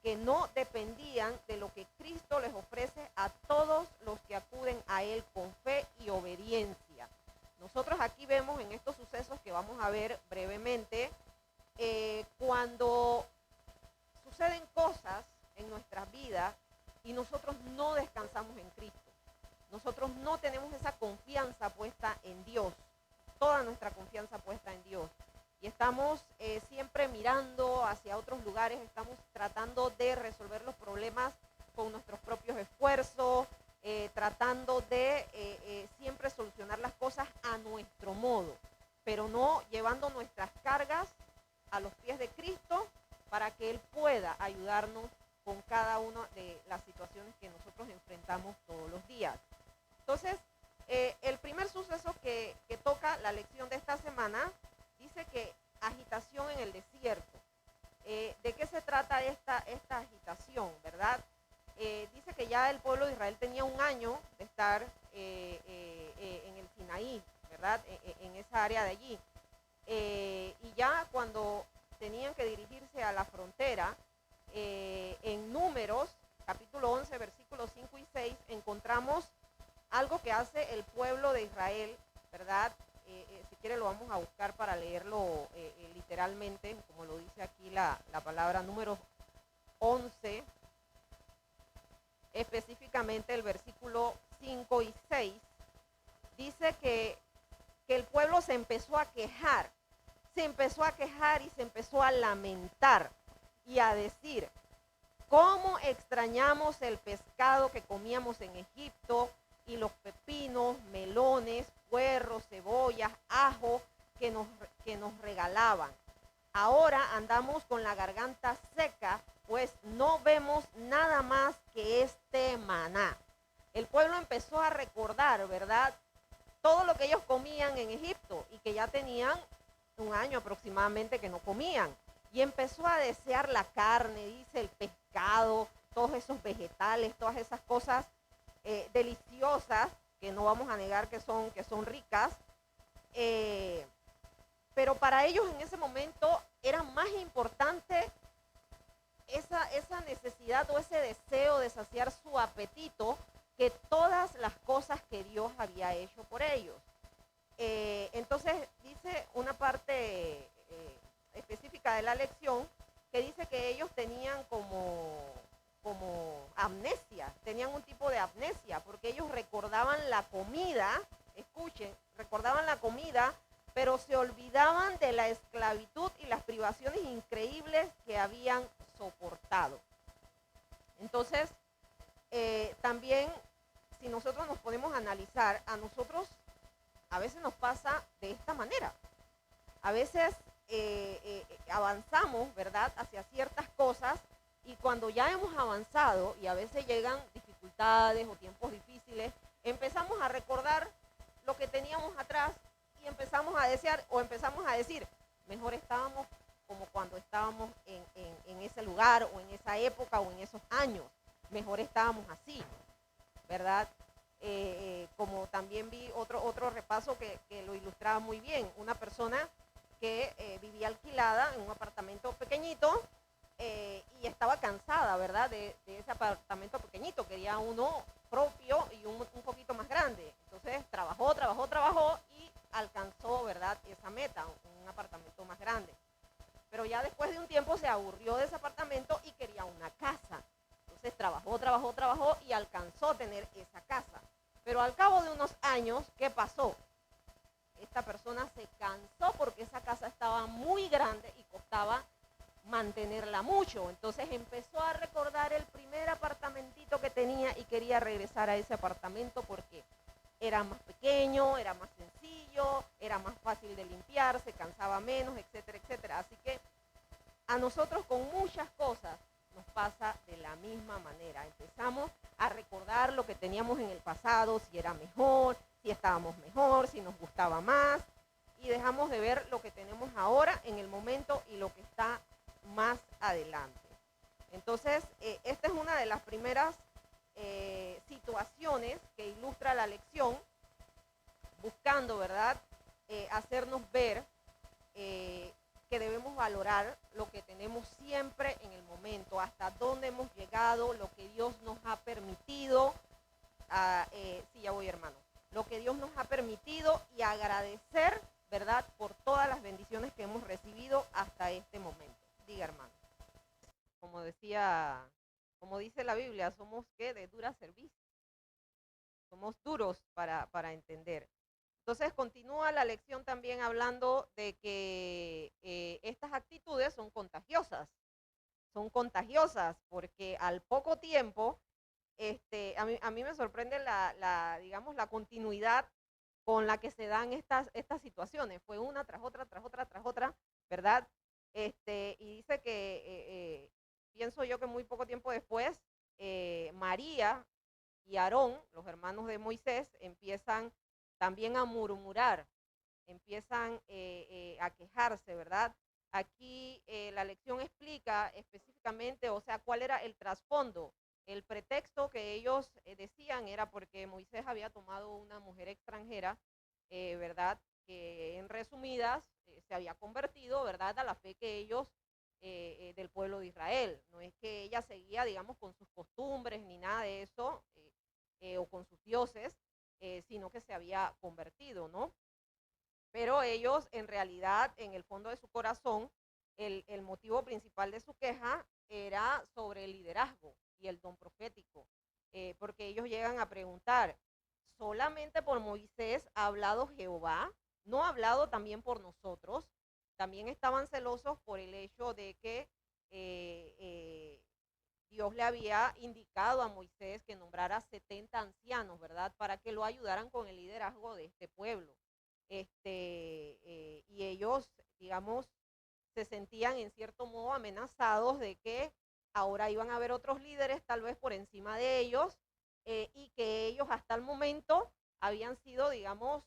que no dependían de lo que Cristo les ofrece a todos los que acuden a Él con fe y obediencia. Nosotros aquí vemos en estos sucesos que vamos a ver brevemente, cuando suceden cosas en nuestras vidas y nosotros no descansamos en Cristo. Nosotros no tenemos esa confianza puesta en Dios, toda nuestra confianza puesta en Dios. y estamos siempre mirando hacia otros lugares, estamos tratando de resolver los problemas con nuestros propios esfuerzos, tratando de siempre solucionar las cosas a nuestro modo, pero no llevando nuestras cargas a los pies de Cristo para que Él pueda ayudarnos con cada una de las situaciones que nosotros enfrentamos todos los días. Entonces, el primer suceso que toca la lección de esta semana dice que agitación en el desierto. ¿De qué se trata esta agitación, verdad? Dice que ya el pueblo de Israel tenía un año de estar en el Sinaí, ¿verdad? En esa área de allí. Y ya cuando tenían que dirigirse a la frontera, en Números, capítulo 11, versículos 5 y 6, encontramos algo que hace el pueblo de Israel, ¿verdad? Si quiere lo vamos a buscar para leerlo literalmente, como lo dice aquí la palabra. Números 11, específicamente el versículo 5 y 6, dice que el pueblo se empezó a quejar y se empezó a lamentar y a decir: ¿cómo extrañamos el pescado que comíamos en Egipto y los pepinos, melones, puerros, cebollas, ajo que nos regalaban? Ahora andamos con la garganta seca, pues no vemos nada más que este maná. El pueblo empezó a recordar, ¿verdad?, todo lo que ellos comían en Egipto y que ya tenían un año aproximadamente que no comían. Y empezó a desear la carne, dice, el pescado, todos esos vegetales, todas esas cosas deliciosas, que no vamos a negar que son ricas. Pero para ellos en ese momento era más importante esa necesidad o ese deseo de saciar su apetito que todas las cosas que Dios había hecho por ellos. Entonces dice una parte específica de la lección que dice que ellos tenían como amnesia, tenían un tipo de amnesia, porque ellos recordaban la comida, escuchen, recordaban la comida, pero se olvidaban de la esclavitud y las privaciones increíbles que habían soportado. Entonces, también, si nosotros nos podemos analizar, a nosotros a veces nos pasa de esta manera. A veces avanzamos, ¿verdad?, hacia ciertas cosas, y cuando ya hemos avanzado y a veces llegan dificultades o tiempos difíciles, empezamos a recordar lo que teníamos atrás y empezamos a desear o empezamos a decir: mejor estábamos como cuando estábamos en ese lugar o en esa época o en esos años. Mejor estábamos así, ¿verdad? Como también vi otro repaso que lo ilustraba muy bien. Una persona que vivía alquilada en un apartamento pequeñito y estaba cansada, ¿verdad?, de ese apartamento pequeñito. Quería uno propio y un poquito más grande. Entonces trabajó y alcanzó, ¿verdad?, esa meta, un apartamento más grande. Pero ya después de un tiempo se aburrió de ese apartamento y quería una casa. Entonces trabajó y alcanzó a tener esa casa. Pero al cabo de unos años, ¿qué pasó? Esta persona se cansó porque esa casa estaba muy grande y costaba mantenerla mucho. Entonces empezó a recordar el primer apartamentito que tenía y quería regresar a ese apartamento porque era más pequeño, era más sencillo, era más fácil de limpiar, se cansaba menos, etcétera, etcétera. Así que a nosotros con muchas cosas nos pasa de la misma manera. Empezamos a recordar lo que teníamos en el pasado, si era mejor, si estábamos mejor, si nos gustaba más, y dejamos de ver lo que tenemos ahora en el momento y lo que está más adelante. Entonces, esta es una de las primeras situaciones que ilustra la lección, buscando, ¿verdad?, hacernos ver que debemos valorar lo que tenemos siempre en el momento, hasta dónde hemos llegado, lo que Dios nos ha permitido, sí, ya voy, hermano, lo que Dios nos ha permitido, y agradecer, ¿verdad?, por todas las bendiciones que hemos recibido hasta este momento. Diga, hermano. Como dice la Biblia, somos, ¿qué?, de dura servicio. Somos duros para entender. Entonces continúa la lección también hablando de que estas actitudes son contagiosas porque al poco tiempo, a mí me sorprende digamos, la continuidad con la que se dan estas situaciones. Fue una tras otra, tras otra, tras otra, ¿verdad? Y dice que, pienso yo que muy poco tiempo después, María y Aarón, los hermanos de Moisés, empiezan también a murmurar, empiezan a quejarse, ¿verdad? Aquí la lección explica específicamente, o sea, cuál era el trasfondo. El pretexto que ellos decían era porque Moisés había tomado una mujer extranjera, ¿verdad? Que en resumidas se había convertido, ¿verdad? A la fe que ellos del pueblo de Israel. No es que ella seguía, digamos, con sus costumbres ni nada de eso, o con sus dioses, sino que se había convertido, ¿no? Pero ellos, en realidad, en el fondo de su corazón, el motivo principal de su queja era sobre el liderazgo y el don profético, porque ellos llegan a preguntar, ¿solamente por Moisés ha hablado Jehová? ¿No ha hablado también por nosotros? También estaban celosos por el hecho de que Dios le había indicado a Moisés que nombrara 70 ancianos, ¿verdad? Para que lo ayudaran con el liderazgo de este pueblo. Y ellos, digamos, se sentían en cierto modo amenazados de que ahora iban a haber otros líderes tal vez por encima de ellos, y que ellos hasta el momento habían sido, digamos,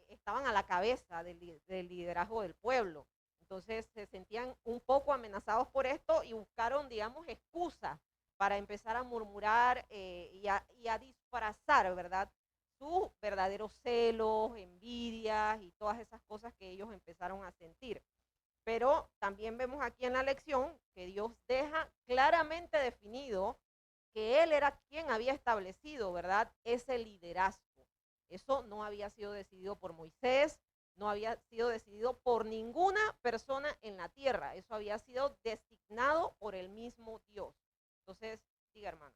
estaban a la cabeza del liderazgo del pueblo. Entonces se sentían un poco amenazados por esto y buscaron, digamos, excusas para empezar a murmurar y a disfrazar, ¿verdad? Sus verdaderos celos, envidias y todas esas cosas que ellos empezaron a sentir. Pero también vemos aquí en la lección que Dios deja claramente definido que Él era quien había establecido, ¿verdad? Ese liderazgo. Eso no había sido decidido por Moisés, no había sido decidido por ninguna persona en la tierra. Eso había sido designado por el mismo Dios. Entonces, siga, hermano.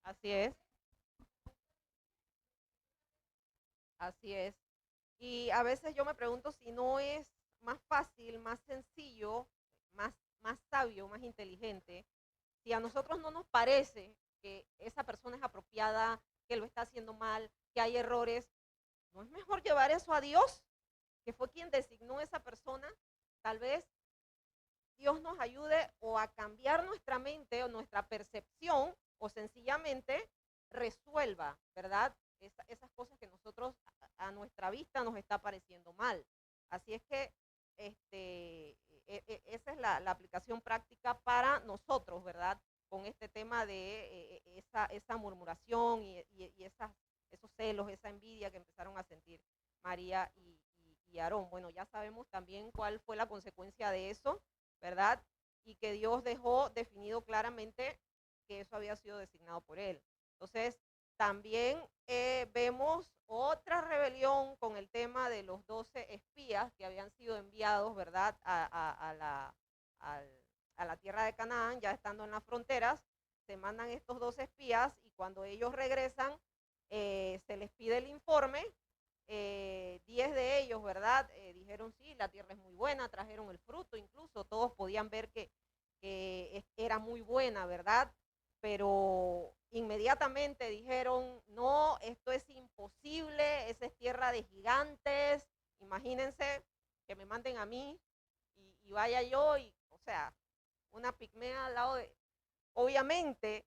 Así es, así es. Y a veces yo me pregunto si no es más fácil, más sencillo, más sabio, más inteligente, si a nosotros no nos parece que esa persona es apropiada, que lo está haciendo mal, que hay errores, ¿no es mejor llevar eso a Dios, que fue quien designó a esa persona? Tal vez Dios nos ayude o a cambiar nuestra mente o nuestra percepción, o sencillamente resuelva, ¿verdad? Esas cosas que nosotros a nuestra vista nos está pareciendo mal. Así es que esa es la aplicación práctica para nosotros, ¿verdad? Con este tema de esa murmuración y esos celos, esa envidia que empezaron a sentir María y Aarón. Bueno, ya sabemos también cuál fue la consecuencia de eso, ¿verdad? Y que Dios dejó definido claramente que eso había sido designado por Él. Entonces, también vemos otra rebelión con el tema de los 12 espías que habían sido enviados, ¿verdad?, a la tierra de Canaán, ya estando en las fronteras. Se mandan estos 12 espías y cuando ellos regresan, se les pide el informe. 10 de ellos, ¿verdad? Dijeron sí, la tierra es muy buena, trajeron el fruto, incluso todos podían ver que era muy buena, ¿verdad? pero inmediatamente dijeron, no, esto es imposible, esa es tierra de gigantes, imagínense que me manden a mí y vaya yo, y, o sea, una pigmea al lado de, obviamente,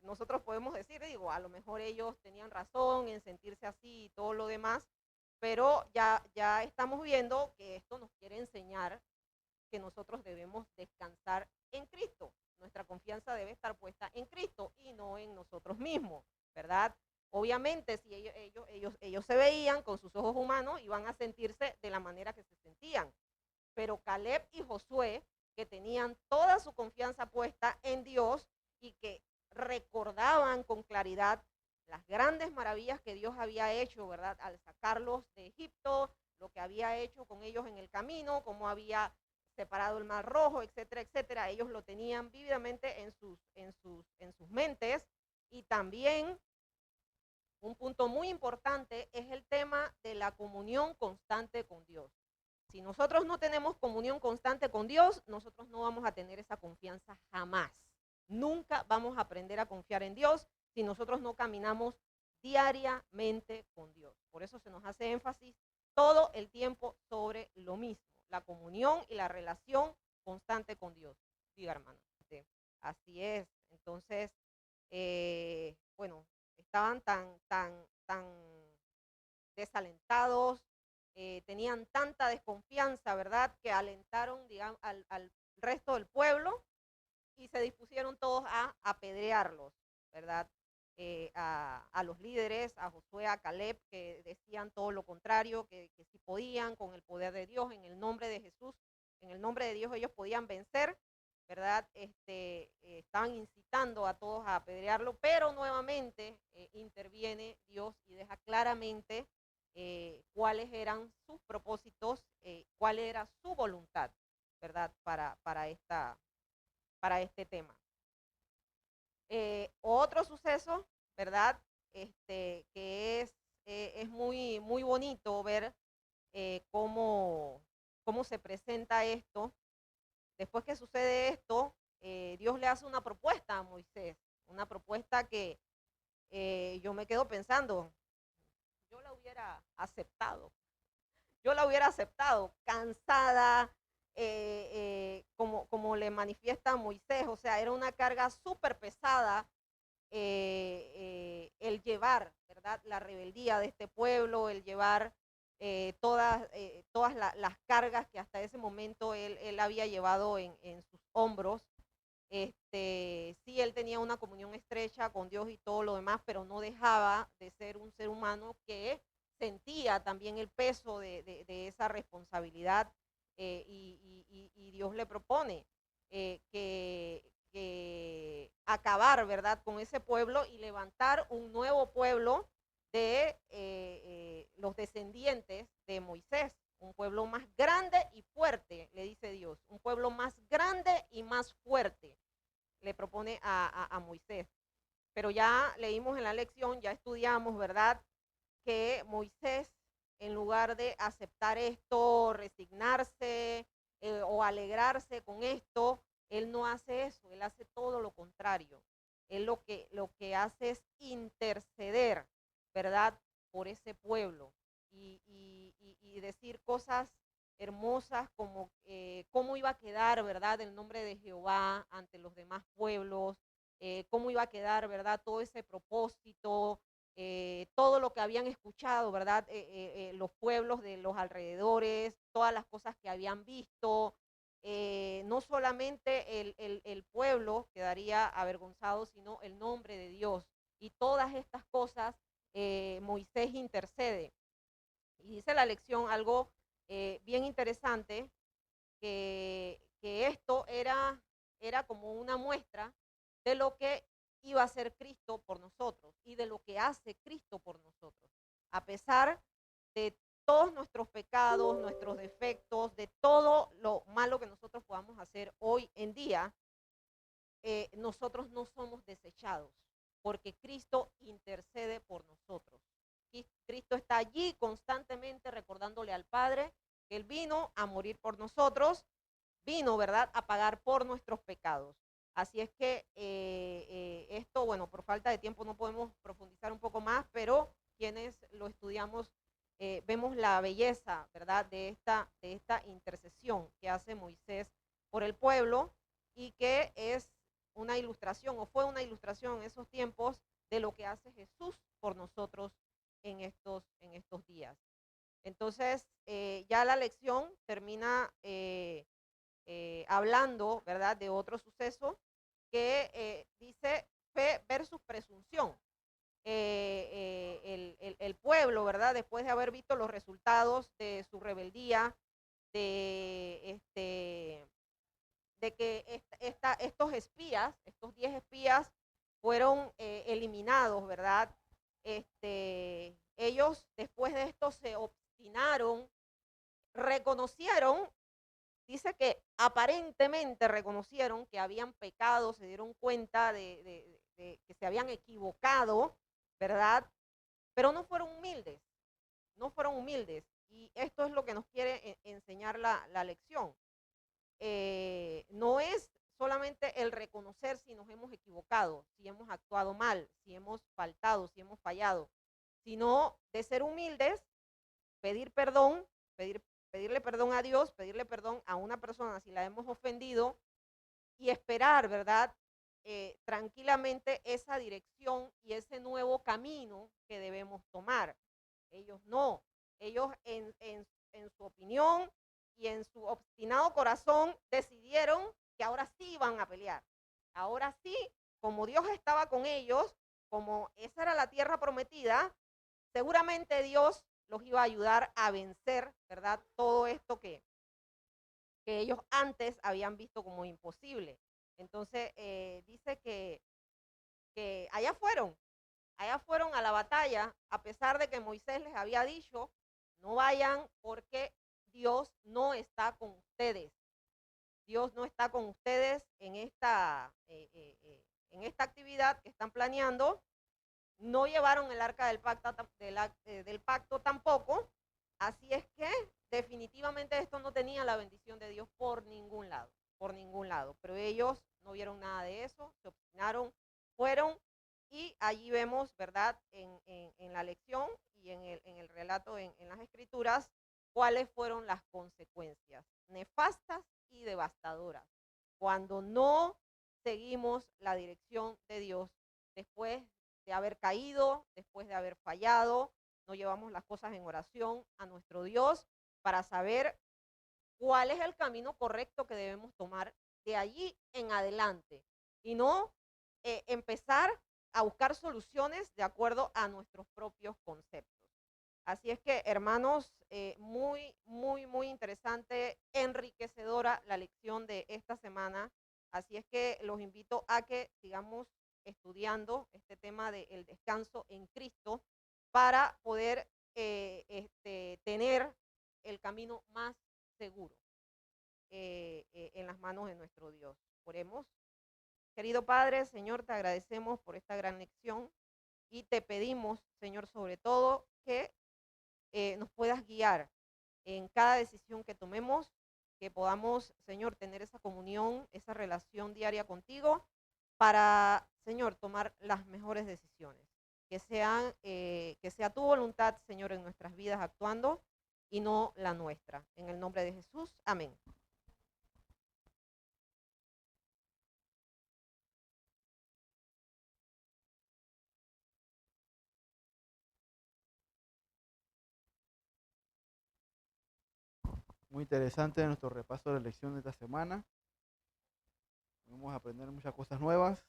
nosotros podemos decir, digo, a lo mejor ellos tenían razón en sentirse así y todo lo demás, pero ya estamos viendo que esto nos quiere enseñar que nosotros debemos descansar en Cristo. Nuestra confianza debe estar puesta en Cristo y no en nosotros mismos, ¿verdad? Obviamente, si ellos se veían con sus ojos humanos, iban a sentirse de la manera que se sentían. Pero Caleb y Josué, que tenían toda su confianza puesta en Dios y que recordaban con claridad las grandes maravillas que Dios había hecho, ¿verdad? Al sacarlos de Egipto, lo que había hecho con ellos en el camino, cómo había separado el Mar Rojo, etcétera, etcétera. Ellos lo tenían vívidamente en sus mentes. Y también un punto muy importante es el tema de la comunión constante con Dios. Si nosotros no tenemos comunión constante con Dios, nosotros no vamos a tener esa confianza jamás. Nunca vamos a aprender a confiar en Dios si nosotros no caminamos diariamente con Dios. Por eso se nos hace énfasis todo el tiempo sobre lo mismo, la comunión y la relación constante con Dios. Diga, hermano. Así es. Entonces, bueno, estaban tan desalentados, tenían tanta desconfianza, ¿verdad?, que alentaron, digamos, al resto del pueblo y se dispusieron todos a apedrearlos, ¿verdad? A los líderes, a Josué, a Caleb, que decían todo lo contrario, que sí podían, con el poder de Dios, en el nombre de Jesús, en el nombre de Dios ellos podían vencer, ¿verdad? Estaban incitando a todos a apedrearlo, pero nuevamente interviene Dios y deja claramente cuáles eran sus propósitos, cuál era su voluntad, ¿verdad? Para este tema. Otro suceso, ¿verdad? Que es muy, muy bonito ver cómo se presenta esto. Después que sucede esto, Dios le hace una propuesta a Moisés, una propuesta que yo me quedo pensando, yo la hubiera aceptado. Yo la hubiera aceptado, cansada, como le manifiesta Moisés, o sea, era una carga súper pesada el llevar, ¿verdad?, la rebeldía de este pueblo, el llevar todas las cargas que hasta ese momento él había llevado en sus hombros. Sí, él tenía una comunión estrecha con Dios y todo lo demás, pero no dejaba de ser un ser humano que sentía también el peso de esa responsabilidad, y Dios le propone que acabar, ¿verdad?, con ese pueblo y levantar un nuevo pueblo de los descendientes de Moisés, un pueblo más grande y fuerte, le dice Dios, un pueblo más grande y más fuerte, le propone a Moisés. Pero ya leímos en la lección, ya estudiamos, ¿verdad?, que Moisés, en lugar de aceptar esto, resignarse o alegrarse con esto, él no hace eso, él hace todo lo contrario. Él lo que hace es interceder, ¿verdad?, por ese pueblo y decir cosas hermosas como cómo iba a quedar, ¿verdad?, el nombre de Jehová ante los demás pueblos, cómo iba a quedar, ¿verdad?, todo ese propósito, todo lo que habían escuchado, ¿verdad?, los pueblos de los alrededores, todas las cosas que habían visto. No solamente el pueblo quedaría avergonzado, sino el nombre de Dios. Y todas estas cosas Moisés intercede. Y dice la lección algo bien interesante, que esto era como una muestra de lo que iba a hacer Cristo por nosotros y de lo que hace Cristo por nosotros. A pesar de todos nuestros pecados, nuestros defectos, de todo lo malo que nosotros podamos hacer hoy en día, nosotros no somos desechados, porque Cristo intercede por nosotros. Cristo está allí constantemente recordándole al Padre que Él vino a morir por nosotros, vino, ¿verdad?, a pagar por nuestros pecados. Así es que esto, bueno, por falta de tiempo no podemos profundizar un poco más, pero quienes lo estudiamos vemos la belleza, ¿verdad?, de esta intercesión que hace Moisés por el pueblo y que es una ilustración o fue una ilustración en esos tiempos de lo que hace Jesús por nosotros en estos días. Entonces, ya la lección termina hablando, ¿verdad?, de otro suceso que dice fe versus presunción. El pueblo, ¿verdad?, después de haber visto los resultados de su rebeldía, de que estos espías, estos 10 espías, fueron eliminados, ¿verdad? Ellos después de esto se obstinaron, reconocieron, dice que aparentemente reconocieron que habían pecado, se dieron cuenta de que se habían equivocado, ¿verdad? Pero no fueron humildes, no fueron humildes. Y esto es lo que nos quiere enseñar la lección. No es solamente el reconocer si nos hemos equivocado, si hemos actuado mal, si hemos faltado, si hemos fallado, sino de ser humildes, pedir perdón, pedirle perdón a Dios, pedirle perdón a una persona si la hemos ofendido y esperar, ¿verdad?, tranquilamente esa dirección y ese nuevo camino que debemos tomar. Ellos no, ellos en su opinión y en su obstinado corazón decidieron que ahora sí iban a pelear. Ahora sí, como Dios estaba con ellos, como esa era la tierra prometida, seguramente Dios los iba a ayudar a vencer, ¿verdad?, todo esto que ellos antes habían visto como imposible. Entonces, dice que allá fueron a la batalla, a pesar de que Moisés les había dicho, no vayan porque Dios no está con ustedes. Dios no está con ustedes en esta actividad que están planeando. No llevaron el arca del pacto tampoco. Así es que definitivamente esto no tenía la bendición de Dios por ningún lado, por ningún lado. Pero ellos no vieron nada de eso, se obstinaron, fueron y allí vemos, ¿verdad?, en la lección y en el relato en las escrituras, cuáles fueron las consecuencias nefastas y devastadoras cuando no seguimos la dirección de Dios después de haber caído, después de haber fallado, no llevamos las cosas en oración a nuestro Dios para saber cuál es el camino correcto que debemos tomar de allí en adelante y no empezar a buscar soluciones de acuerdo a nuestros propios conceptos. Así es que, hermanos, muy, muy, muy interesante, enriquecedora la lección de esta semana. Así es que los invito a que sigamos estudiando este tema del descanso en Cristo para poder tener el camino más seguro en las manos de nuestro Dios. Oremos. Querido Padre, Señor, te agradecemos por esta gran lección y te pedimos, Señor, sobre todo que nos puedas guiar en cada decisión que tomemos, que podamos, Señor, tener esa comunión, esa relación diaria contigo para, Señor, tomar las mejores decisiones. Que sea tu voluntad, Señor, en nuestras vidas actuando y no la nuestra. En el nombre de Jesús, amén. Muy interesante nuestro repaso de la lección de esta semana. Vamos a aprender muchas cosas nuevas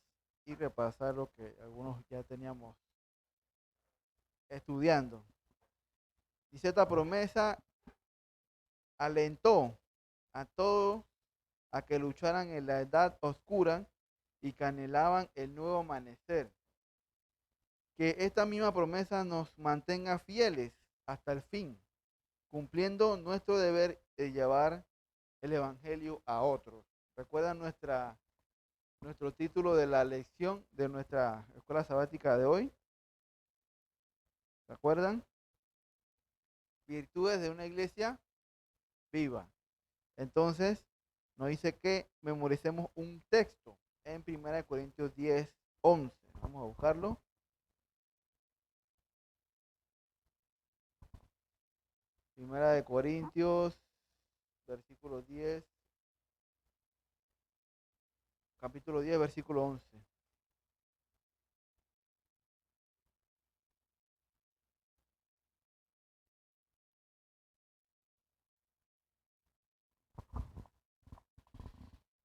y repasar lo que algunos ya teníamos estudiando. Dice, esta promesa alentó a todos a que lucharan en la edad oscura y que anhelaban el nuevo amanecer. Que esta misma promesa nos mantenga fieles hasta el fin, cumpliendo nuestro deber de llevar el Evangelio a otros. ¿Recuerdan nuestro título de la lección de nuestra escuela sabática de hoy? ¿Recuerdan? Virtudes de una iglesia viva. Entonces, nos dice que memoricemos un texto. en 1 Corintios 10, 11. Vamos a buscarlo. Primera de Corintios, versículo 10, capítulo 10, versículo 11.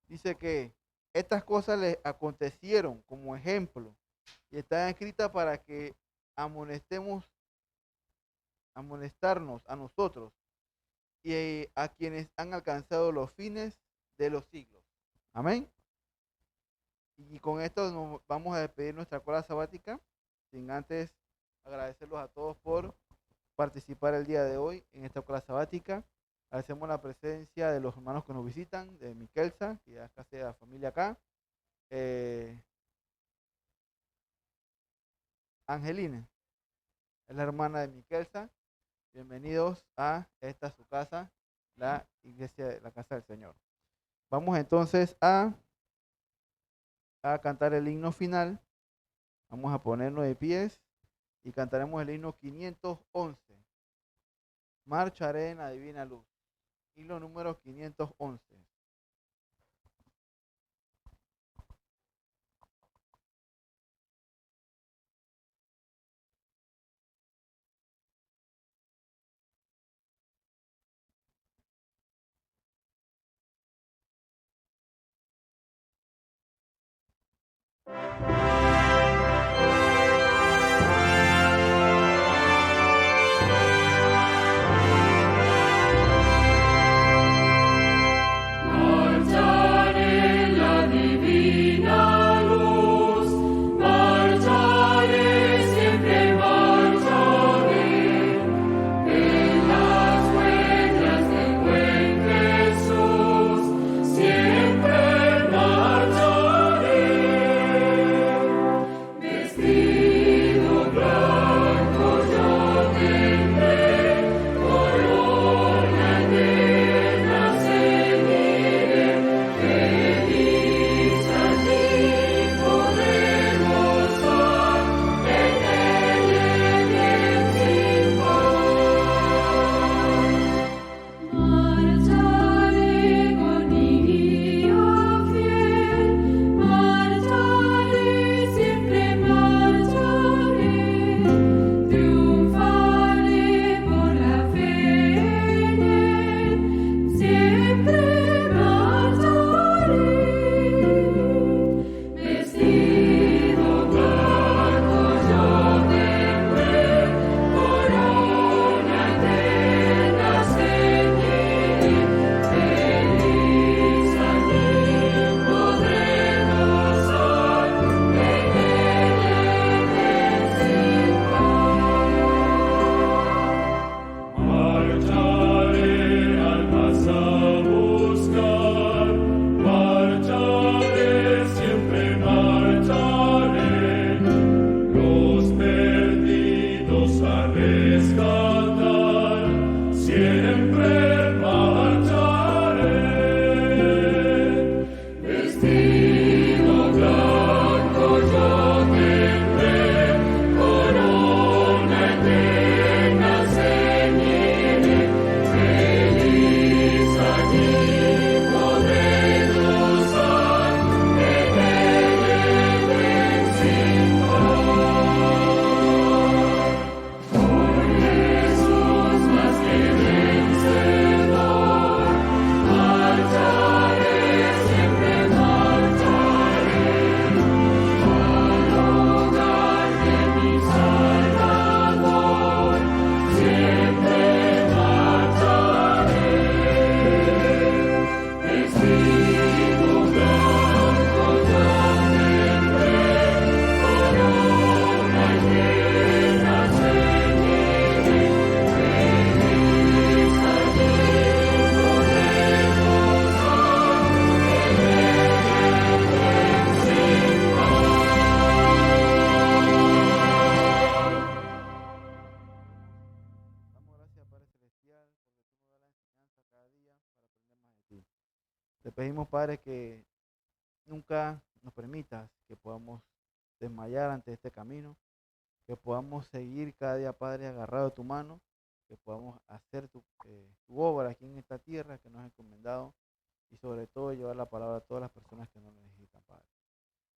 Dice que estas cosas les acontecieron como ejemplo y están escritas para que amonestarnos a nosotros y a quienes han alcanzado los fines de los siglos. Amén. Y con esto nos vamos a despedir nuestra escuela sabática, sin antes agradecerlos a todos por participar el día de hoy en esta escuela sabática. Agradecemos la presencia de los hermanos que nos visitan, de Miquelsa, que ya es casi de la familia acá. Angelina, es la hermana de Miquelsa. Bienvenidos a esta su casa, la iglesia, la casa del Señor. Vamos entonces a cantar el himno final. Vamos a ponernos de pies y cantaremos el himno 511. Marcharé en la divina luz. Himno número 511. Marcharé en la divina luz, marcharé, siempre marcharé, en las huellas del buen Jesús, siempre marcharé, vestido blanco yo tendré, corona eterna ceñiré, feliz allí podré gozar, en él bien sin par. Marcharé con mi guía fiel, marcharé, siempre marcharé, triunfaré por la fe en él, siempre marcharé, vestido blanco yo tendré, corona eterna ceñiré, feliz allí podré gozar, en él sin Marcharé almas a buscar, marcharé, siempre marcharé, los perdidos a rescatar, siempre marcharé, vestido blanco yo tendré, corona eterna ceñiré, feliz allí podré gozar, en él bien sin par. Por Jesús más que vencedor, marcharé, siempre marcharé, al hogar de mi Salvador, siempre marcharé, vestido blanco yo tendré, corona eterna ceñiré, feliz allí podré gozar, en él bien sin Damos gracias, Padre Celestial, porque tú nos das la enseñanza cada día para aprender más de ti. Te pedimos, Padre, que nunca nos permitas que podamos desmayar ante este camino, que podamos seguir cada día, Padre, agarrado de tu mano, que podamos hacer tu obra aquí en esta tierra que nos has encomendado y sobre todo llevar la palabra a todas las personas que nos necesitan, Padre.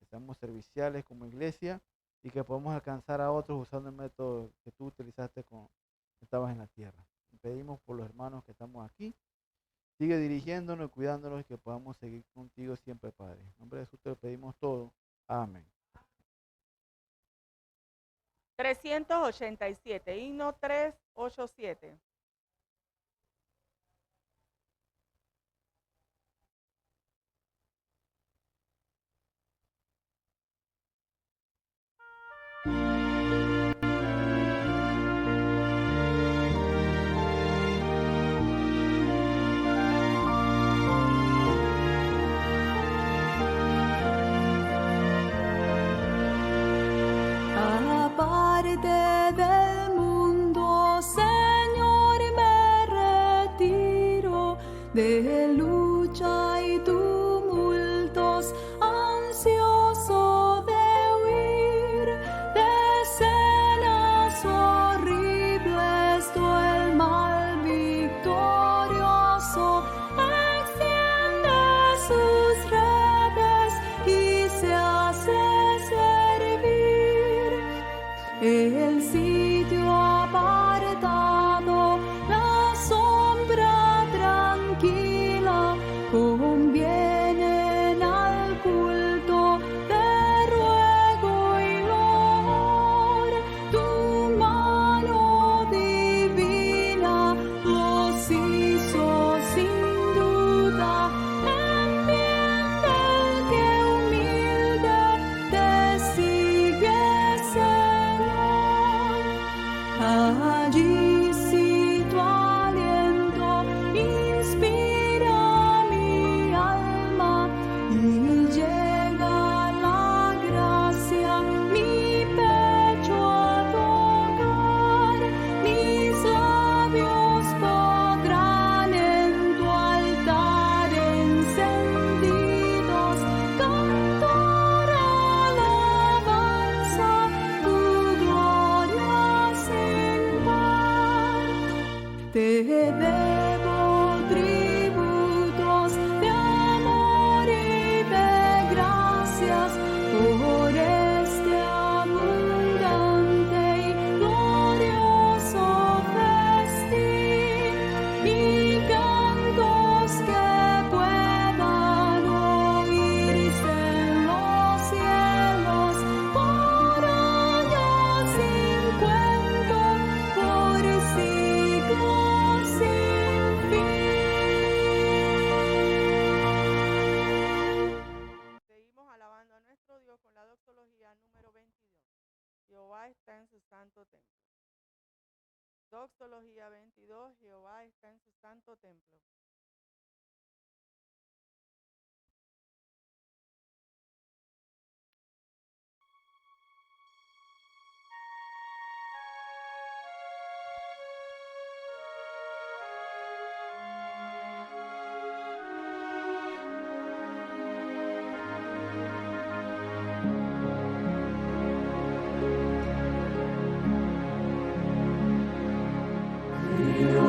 Que seamos serviciales como iglesia y que podamos alcanzar a otros usando el método que tú utilizaste cuando estabas en la tierra. Pedimos por los hermanos que estamos aquí. Sigue dirigiéndonos y cuidándonos y que podamos seguir contigo siempre, Padre. En nombre de Jesús te lo pedimos todo. Amén. 387, himno 387. Aparte del mundo, Señor, me retiro de lucha y tumultos, ansioso de huir de escenas horribles, tú el mal victorioso extiende sus redes y se hace servir. El sitio apartado, la sombra tranquila, convienen al culto de ruego y loor. Tu mano divina los hizo sin duda, entiende el que humilde te sigue, Señor. Allí si tu aliento inspira mi alma y llega la gracia mi pecho a tocar, mis labios podrán en tu altar encendidos cantar alabanza, tu gloria sin par. Te debo tributos de amor y de gracias por este abundante y glorioso festín y cantos que puedan oírse en los cielos por años sin cuento, por siglos sin fin. Seguimos alabando a nuestro Dios con la doxología número 22. Jehová está en su santo templo. Doxología 22. Jehová está en su santo templo.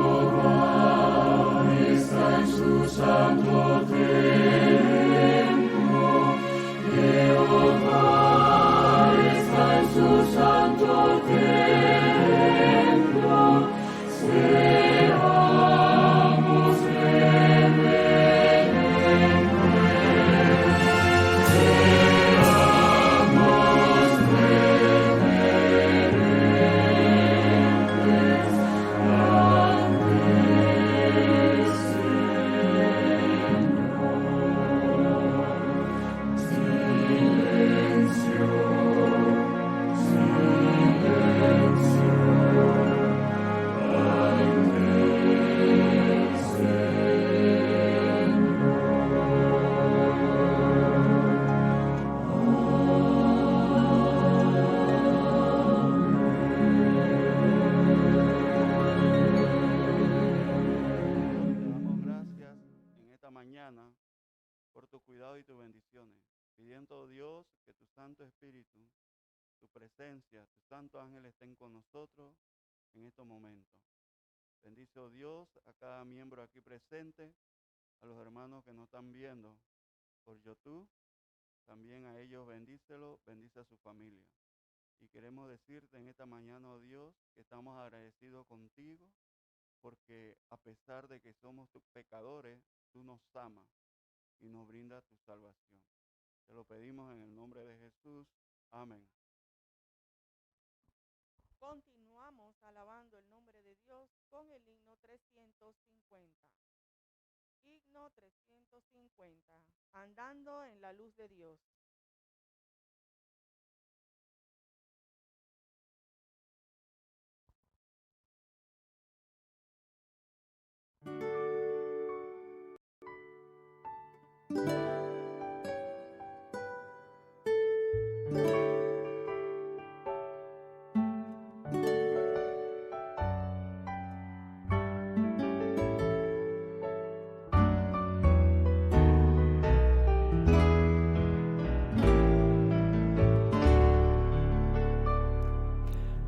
Jehová Santo Espíritu, tu presencia, tu santo ángel estén con nosotros en estos momentos. Bendice, oh Dios, a cada miembro aquí presente, a los hermanos que nos están viendo por YouTube, también a ellos bendícelo, bendice a su familia. Y queremos decirte en esta mañana, oh Dios, que estamos agradecidos contigo, porque a pesar de que somos tus pecadores, tú nos amas y nos brindas tu salvación. Te lo pedimos en el nombre de Jesús. Amén. Continuamos alabando el nombre de Dios con el himno 350. Himno 350. Andando en la luz de Dios.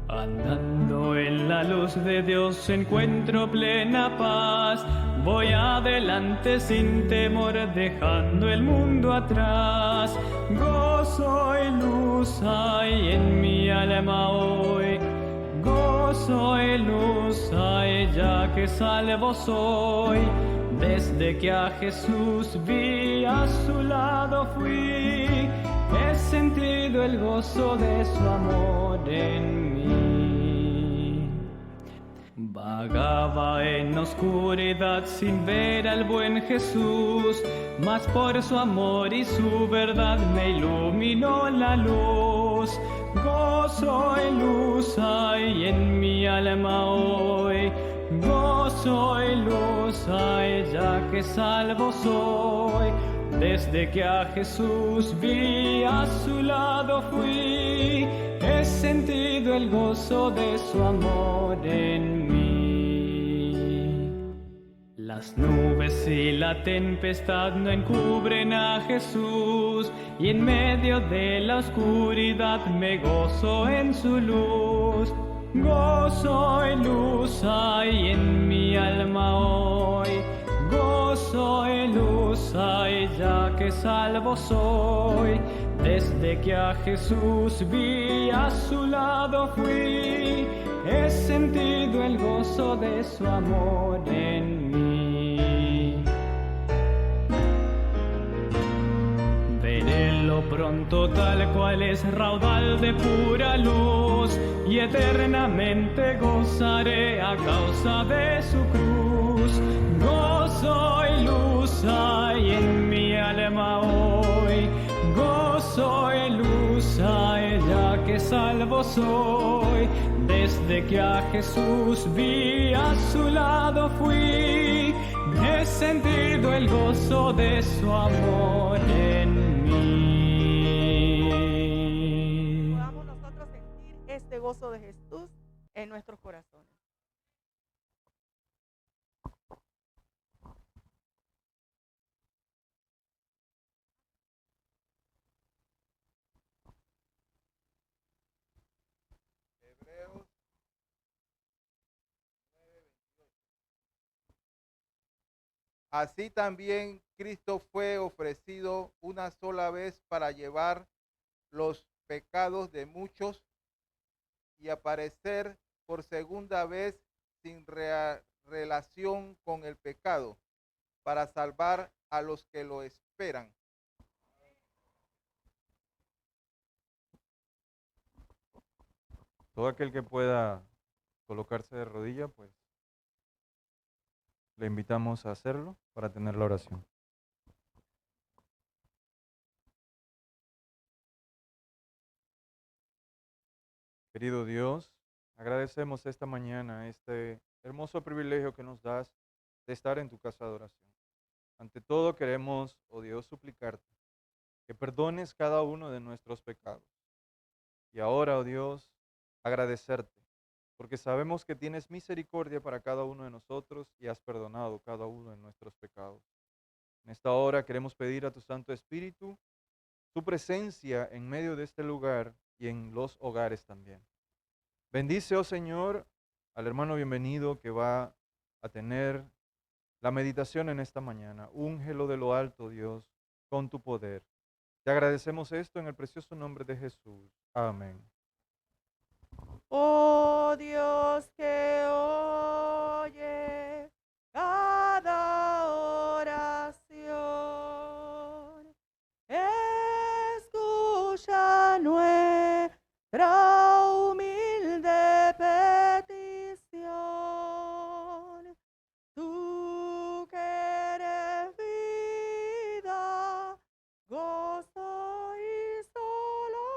Andando en la luz de Dios encuentro plena paz. Voy adelante sin temor, dejando el mundo atrás. Gozo y luz hay en mi alma hoy. Gozo y luz hay ya que salvo soy. Desde que a Jesús vi, a su lado fui. He sentido el gozo de su amor en mí. Vagaba en oscuridad sin ver al buen Jesús, mas por su amor y su verdad me iluminó la luz. Gozo y luz hay en mi alma hoy. Gozo y luz hay ya que salvo soy. Desde que a Jesús vi, a su lado fui. He sentido el gozo de su amor en mí. Las nubes y la tempestad no encubren a Jesús, y en medio de la oscuridad me gozo en su luz. Gozo y luz hay en mi alma hoy. Gozo y luz hay ya que salvo soy. Desde que a Jesús vi, a su lado fui. He sentido el gozo de su amor en mí. Verélo pronto tal cual es, raudal de pura luz, y eternamente gozaré a causa de su cruz. Gozo y luz hay en mi alma hoy. Gozo y luz hay ya que salvo soy. Desde que a Jesús vi, a su lado fui. He sentido el gozo de su amor en mí. Podamos nosotros sentir este gozo de Jesús en nuestros corazones. Hebreos 9:28. Así también Cristo fue ofrecido una sola vez para llevar los pecados de muchos y aparecer por segunda vez sin relación con el pecado, para salvar a los que lo esperan. Todo aquel que pueda colocarse de rodilla, pues le invitamos a hacerlo para tener la oración. Querido Dios, agradecemos esta mañana este hermoso privilegio que nos das de estar en tu casa de oración. Ante todo queremos, oh Dios, suplicarte que perdones cada uno de nuestros pecados. Y ahora, oh Dios, agradecerte, porque sabemos que tienes misericordia para cada uno de nosotros y has perdonado cada uno de nuestros pecados. En esta hora queremos pedir a tu Santo Espíritu su presencia en medio de este lugar y en los hogares también. Bendice, oh Señor, al hermano bienvenido que va a tener la meditación en esta mañana. Úngelo de lo alto, Dios, con tu poder. Te agradecemos esto en el precioso nombre de Jesús. Amén. Oh Dios que oye cada oración, escucha nuestra humilde petición. Tú que eres vida, gozo y solo,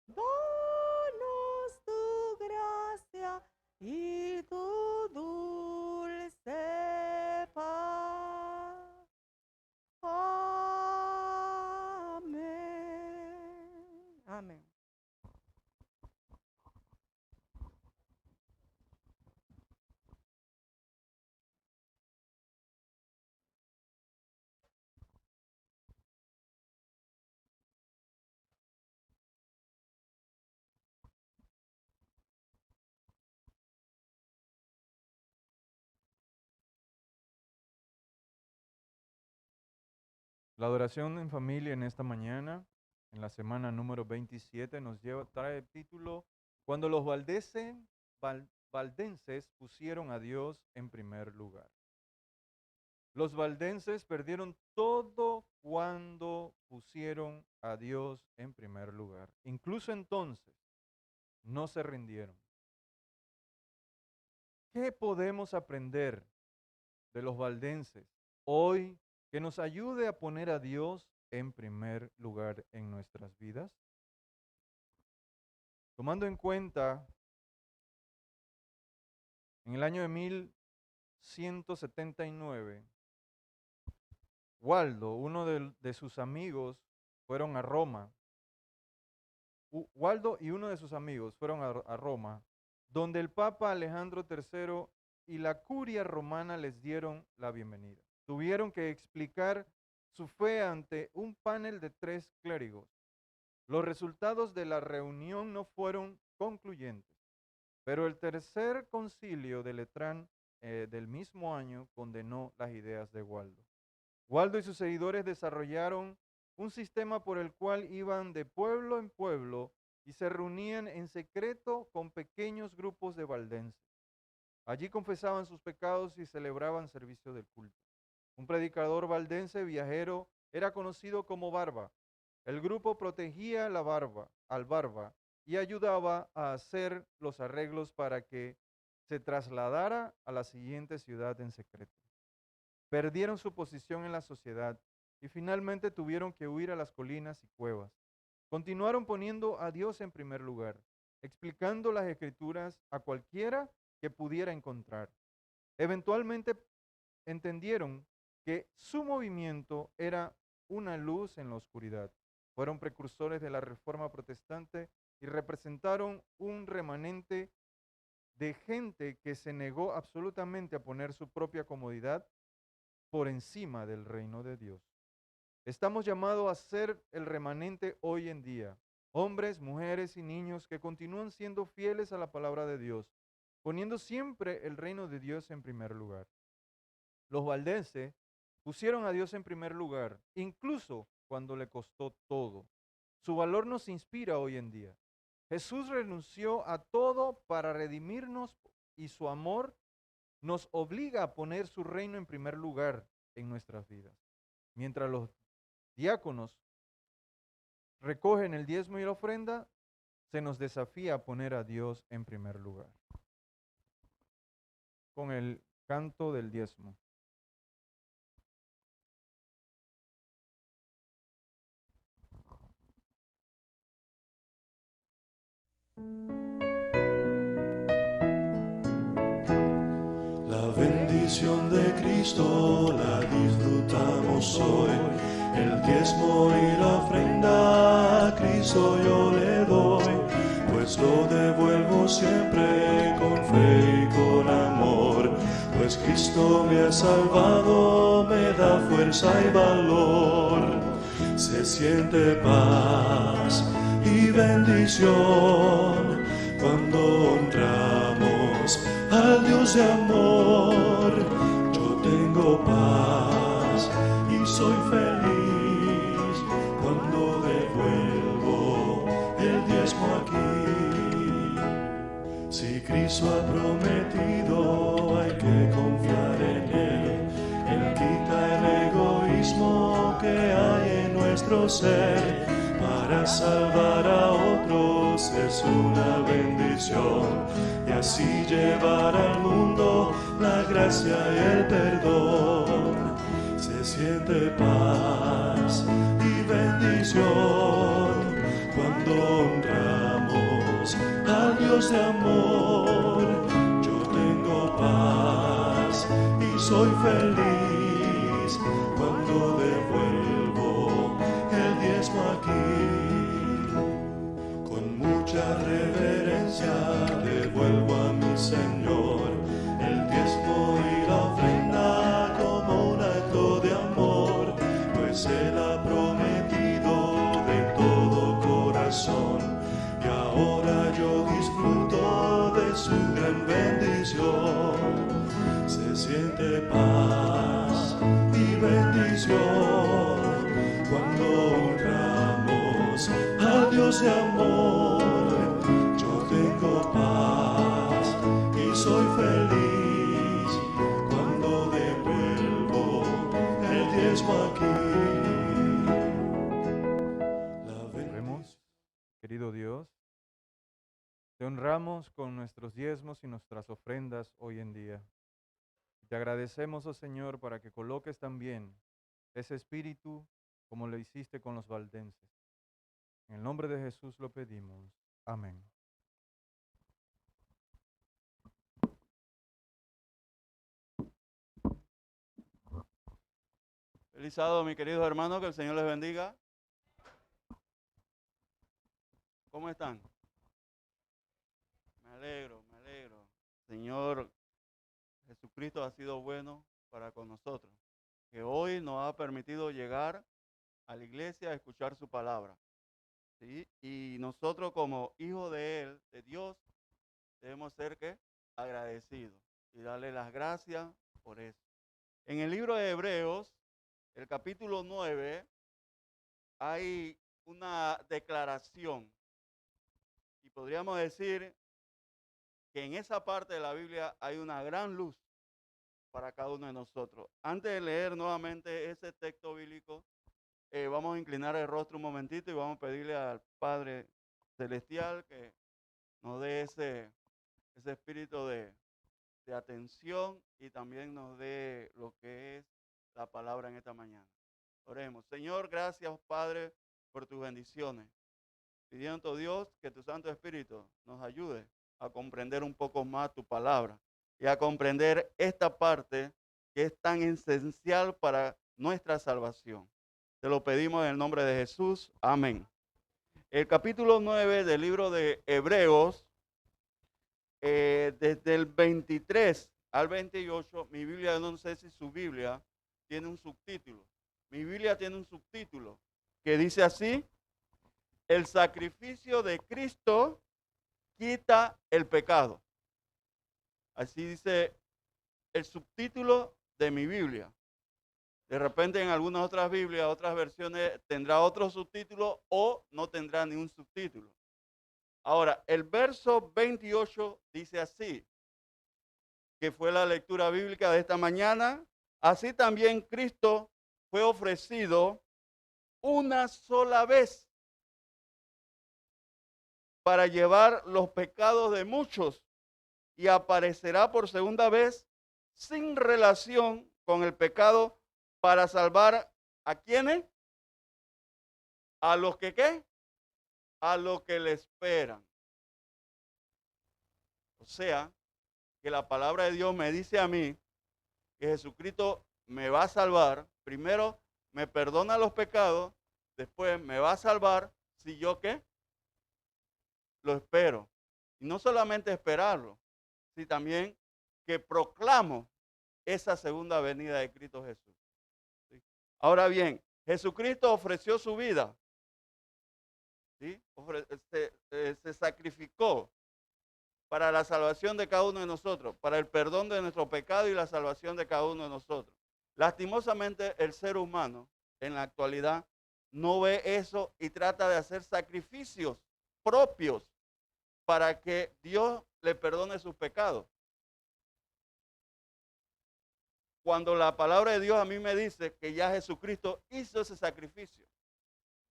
danos tu gracia y tu dulce paz. Amén. Amén. La adoración en familia en esta mañana, en la semana número 27, trae el título Cuando los valdenses pusieron a Dios en primer lugar. Los valdenses perdieron todo cuando pusieron a Dios en primer lugar. Incluso entonces, no se rindieron. ¿Qué podemos aprender de los valdenses hoy que nos ayude a poner a Dios en primer lugar en nuestras vidas? Tomando en cuenta, en el año de 1179, Waldo, uno de sus amigos, fueron a Roma. Waldo y uno de sus amigos fueron a Roma, donde el Papa Alejandro III y la curia romana les dieron la bienvenida. Tuvieron que explicar su fe ante un panel de 3 clérigos. Los resultados de la reunión no fueron concluyentes, pero el tercer concilio de Letrán del mismo año condenó las ideas de Waldo. Waldo y sus seguidores desarrollaron un sistema por el cual iban de pueblo en pueblo y se reunían en secreto con pequeños grupos de valdenses. Allí confesaban sus pecados y celebraban servicio del culto. Un predicador valdense viajero era conocido como Barba. El grupo protegía al Barba y ayudaba a hacer los arreglos para que se trasladara a la siguiente ciudad en secreto. Perdieron su posición en la sociedad y finalmente tuvieron que huir a las colinas y cuevas. Continuaron poniendo a Dios en primer lugar, explicando las Escrituras a cualquiera que pudiera encontrar. Eventualmente entendieron que su movimiento era una luz en la oscuridad. Fueron precursores de la Reforma Protestante y representaron un remanente de gente que se negó absolutamente a poner su propia comodidad por encima del reino de Dios. Estamos llamados a ser el remanente hoy en día, hombres, mujeres y niños que continúan siendo fieles a la palabra de Dios, poniendo siempre el reino de Dios en primer lugar. Los valdenses pusieron a Dios en primer lugar, incluso cuando le costó todo. Su valor nos inspira hoy en día. Jesús renunció a todo para redimirnos y su amor nos obliga a poner su reino en primer lugar en nuestras vidas. Mientras los diáconos recogen el diezmo y la ofrenda, se nos desafía a poner a Dios en primer lugar. Con el canto del diezmo. La bendición de Cristo la disfrutamos hoy. El diezmo y la ofrenda a Cristo yo le doy, pues lo devuelvo siempre con fe y con amor. Pues Cristo me ha salvado, me da fuerza y valor. Se siente paz y bendición cuando honramos al Dios de amor. Yo tengo paz y soy feliz cuando devuelvo el diezmo aquí. Si Cristo ha prometido, hay que confiar en Él. Él quita el egoísmo que hay en nuestro ser. Para salvar a otros es una bendición, y así llevar al mundo la gracia y el perdón. Se siente paz y bendición cuando honramos al Dios de amor. Yo tengo paz y soy feliz cuando devuelvo el diezmo aquí. Con mucha reverencia devuelvo a mi Señor el diezmo y la ofrenda como un acto de amor, pues Él ha prometido de todo corazón, y ahora yo disfruto de su gran bendición. Se siente paz y bendición cuando honramos a Dios de amor. Yo tengo paz y soy feliz cuando devuelvo el diezmo aquí. Oremos. Querido Dios, te honramos con nuestros diezmos y nuestras ofrendas hoy en día. Te agradecemos, oh Señor, para que coloques también ese espíritu como lo hiciste con los valdenses. En el nombre de Jesús lo pedimos. Amén. Feliz sábado, mis queridos hermanos, que el Señor les bendiga. ¿Cómo están? Me alegro, me alegro. Señor Jesucristo ha sido bueno para con nosotros, que hoy nos ha permitido llegar a la iglesia a escuchar su palabra, ¿sí? Y nosotros como hijos de Él, de Dios, debemos ser ¿qué? Agradecidos y darle las gracias por eso. En el libro de Hebreos, el capítulo 9, hay una declaración, y podríamos decir que en esa parte de la Biblia hay una gran luz para cada uno de nosotros. Antes de leer nuevamente ese texto bíblico, vamos a inclinar el rostro un momentito y vamos a pedirle al Padre Celestial que nos dé ese espíritu de atención y también nos dé lo que es la palabra en esta mañana. Oremos. Señor, gracias, Padre, por tus bendiciones. Pidiendo, Dios, que tu Santo Espíritu nos ayude a comprender un poco más tu palabra y a comprender esta parte que es tan esencial para nuestra salvación. Te lo pedimos en el nombre de Jesús. Amén. El capítulo 9 del libro de Hebreos, desde el 23 al 28, mi Biblia, no sé si su Biblia tiene un subtítulo. Mi Biblia tiene un subtítulo que dice así: el sacrificio de Cristo quita el pecado. Así dice el subtítulo de mi Biblia. De repente en algunas otras Biblias, otras versiones, tendrá otro subtítulo o no tendrá ni un subtítulo. Ahora, el verso 28 dice así, que fue la lectura bíblica de esta mañana. Así también Cristo fue ofrecido una sola vez para llevar los pecados de muchos, y aparecerá por segunda vez sin relación con el pecado para salvar ¿a quiénes? A los que ¿qué? A los que le esperan. O sea, que la palabra de Dios me dice a mí que Jesucristo me va a salvar. Primero me perdona los pecados, después me va a salvar si yo ¿qué? Lo espero. Y no solamente esperarlo, sino también que proclamo esa segunda venida de Cristo Jesús. ¿Sí? Ahora bien, Jesucristo ofreció su vida. ¿Sí? Se sacrificó para la salvación de cada uno de nosotros, para el perdón de nuestro pecado y la salvación de cada uno de nosotros. Lastimosamente, el ser humano en la actualidad no ve eso y trata de hacer sacrificios propios para que Dios le perdone sus pecados. Cuando la palabra de Dios a mí me dice que ya Jesucristo hizo ese sacrificio,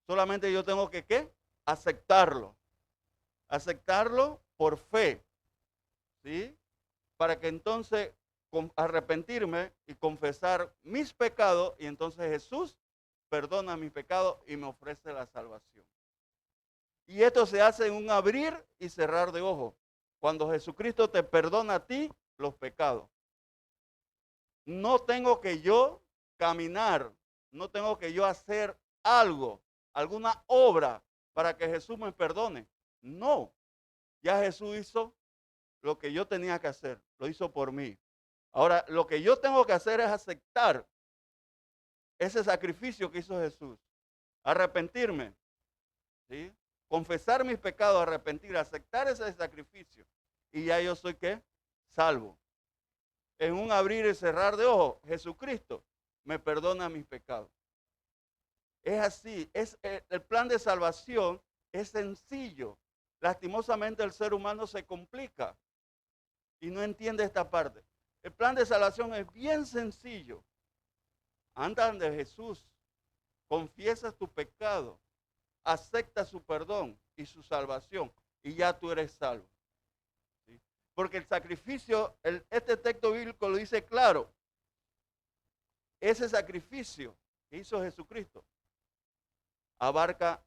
solamente yo tengo que, ¿qué? Aceptarlo. Aceptarlo por fe, ¿sí? Para que entonces arrepentirme y confesar mis pecados, y entonces Jesús perdona mis pecados y me ofrece la salvación. Y esto se hace en un abrir y cerrar de ojos, cuando Jesucristo te perdona a ti los pecados. No tengo que yo caminar, no tengo que yo hacer algo, alguna obra para que Jesús me perdone. No, ya Jesús hizo lo que yo tenía que hacer, lo hizo por mí. Ahora, lo que yo tengo que hacer es aceptar ese sacrificio que hizo Jesús, arrepentirme, ¿sí? Confesar mis pecados, arrepentir, aceptar ese sacrificio. Y ya yo soy, ¿qué? Salvo. En un abrir y cerrar de ojos, Jesucristo me perdona mis pecados. Es así, el plan de salvación es sencillo. Lastimosamente el ser humano se complica y no entiende esta parte. El plan de salvación es bien sencillo. Anda ante Jesús, confiesas tu pecado, aceptas su perdón y su salvación y ya tú eres salvo. ¿Sí? Porque el sacrificio, este texto bíblico lo dice claro. Ese sacrificio que hizo Jesucristo abarca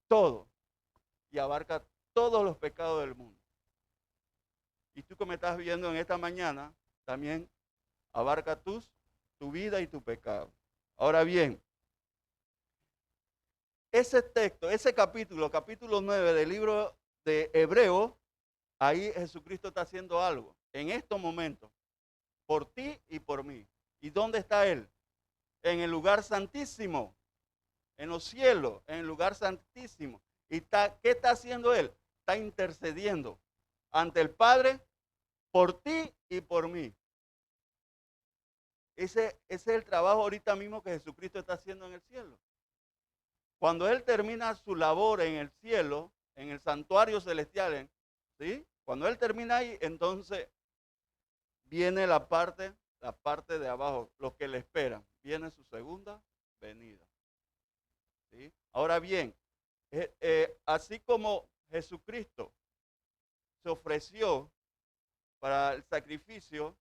todo y abarca todos los pecados del mundo. Y tú que me estás viendo en esta mañana, también abarca tu vida y tu pecado. Ahora bien, ese texto, ese capítulo 9 del libro de Hebreos, ahí Jesucristo está haciendo algo en estos momentos, por ti y por mí. ¿Y dónde está Él? En el lugar santísimo, en los cielos, en el lugar santísimo. ¿Y qué está haciendo Él? Está intercediendo ante el Padre por ti y por mí. Ese es el trabajo ahorita mismo que Jesucristo está haciendo en el cielo. Cuando Él termina su labor en el cielo, en el santuario celestial, ¿sí? Cuando Él termina ahí, entonces viene la parte de abajo, lo que le espera. Viene su segunda venida. ¿Sí? Ahora bien, así como Jesucristo se ofreció para el sacrificio,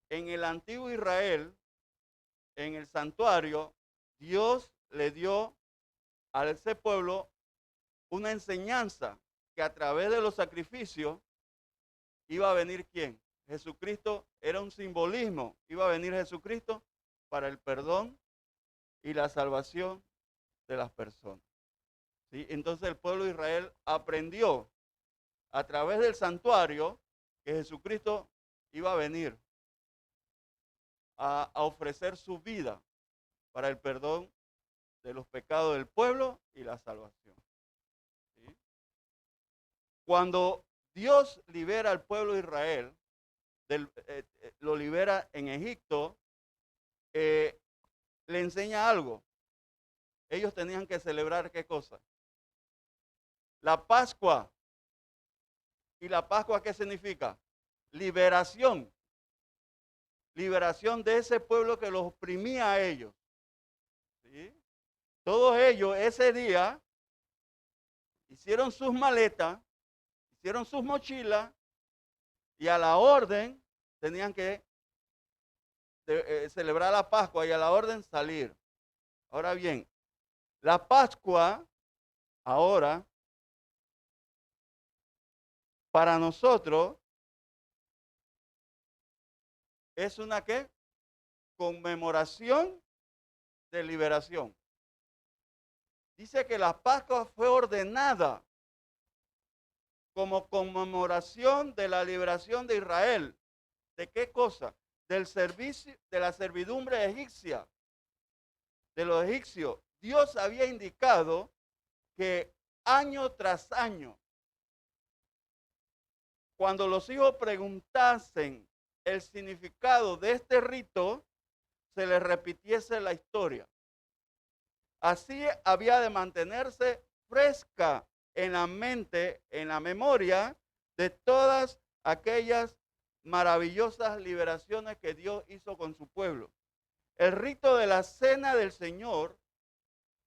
en el antiguo Israel, en el santuario, Dios le dio a ese pueblo una enseñanza que a través de los sacrificios iba a venir ¿quién? Jesucristo. Era un simbolismo, iba a venir Jesucristo para el perdón y la salvación de las personas. ¿Sí? Entonces el pueblo de Israel aprendió a través del santuario que Jesucristo iba a venir a ofrecer su vida para el perdón de los pecados del pueblo y la salvación. ¿Sí? Cuando Dios libera al pueblo de Israel, lo libera en Egipto, le enseña algo. Ellos tenían que celebrar ¿qué cosa? La Pascua. ¿Y la Pascua qué significa? Liberación. Liberación de ese pueblo que los oprimía a ellos. ¿Sí? Todos ellos ese día hicieron sus maletas, hicieron sus mochilas y a la orden tenían que celebrar la Pascua y a la orden salir. Ahora bien, la Pascua ahora para nosotros es una ¿qué? Conmemoración de liberación. Dice que la Pascua fue ordenada como conmemoración de la liberación de Israel. ¿De qué cosa? Del servicio, de la servidumbre egipcia. de los egipcios, Dios había indicado que año tras año, cuando los hijos preguntasen el significado de este rito, se les repitiese la historia. Así había de mantenerse fresca en la mente, en la memoria de todas aquellas maravillosas liberaciones que Dios hizo con su pueblo. El rito de la Cena del Señor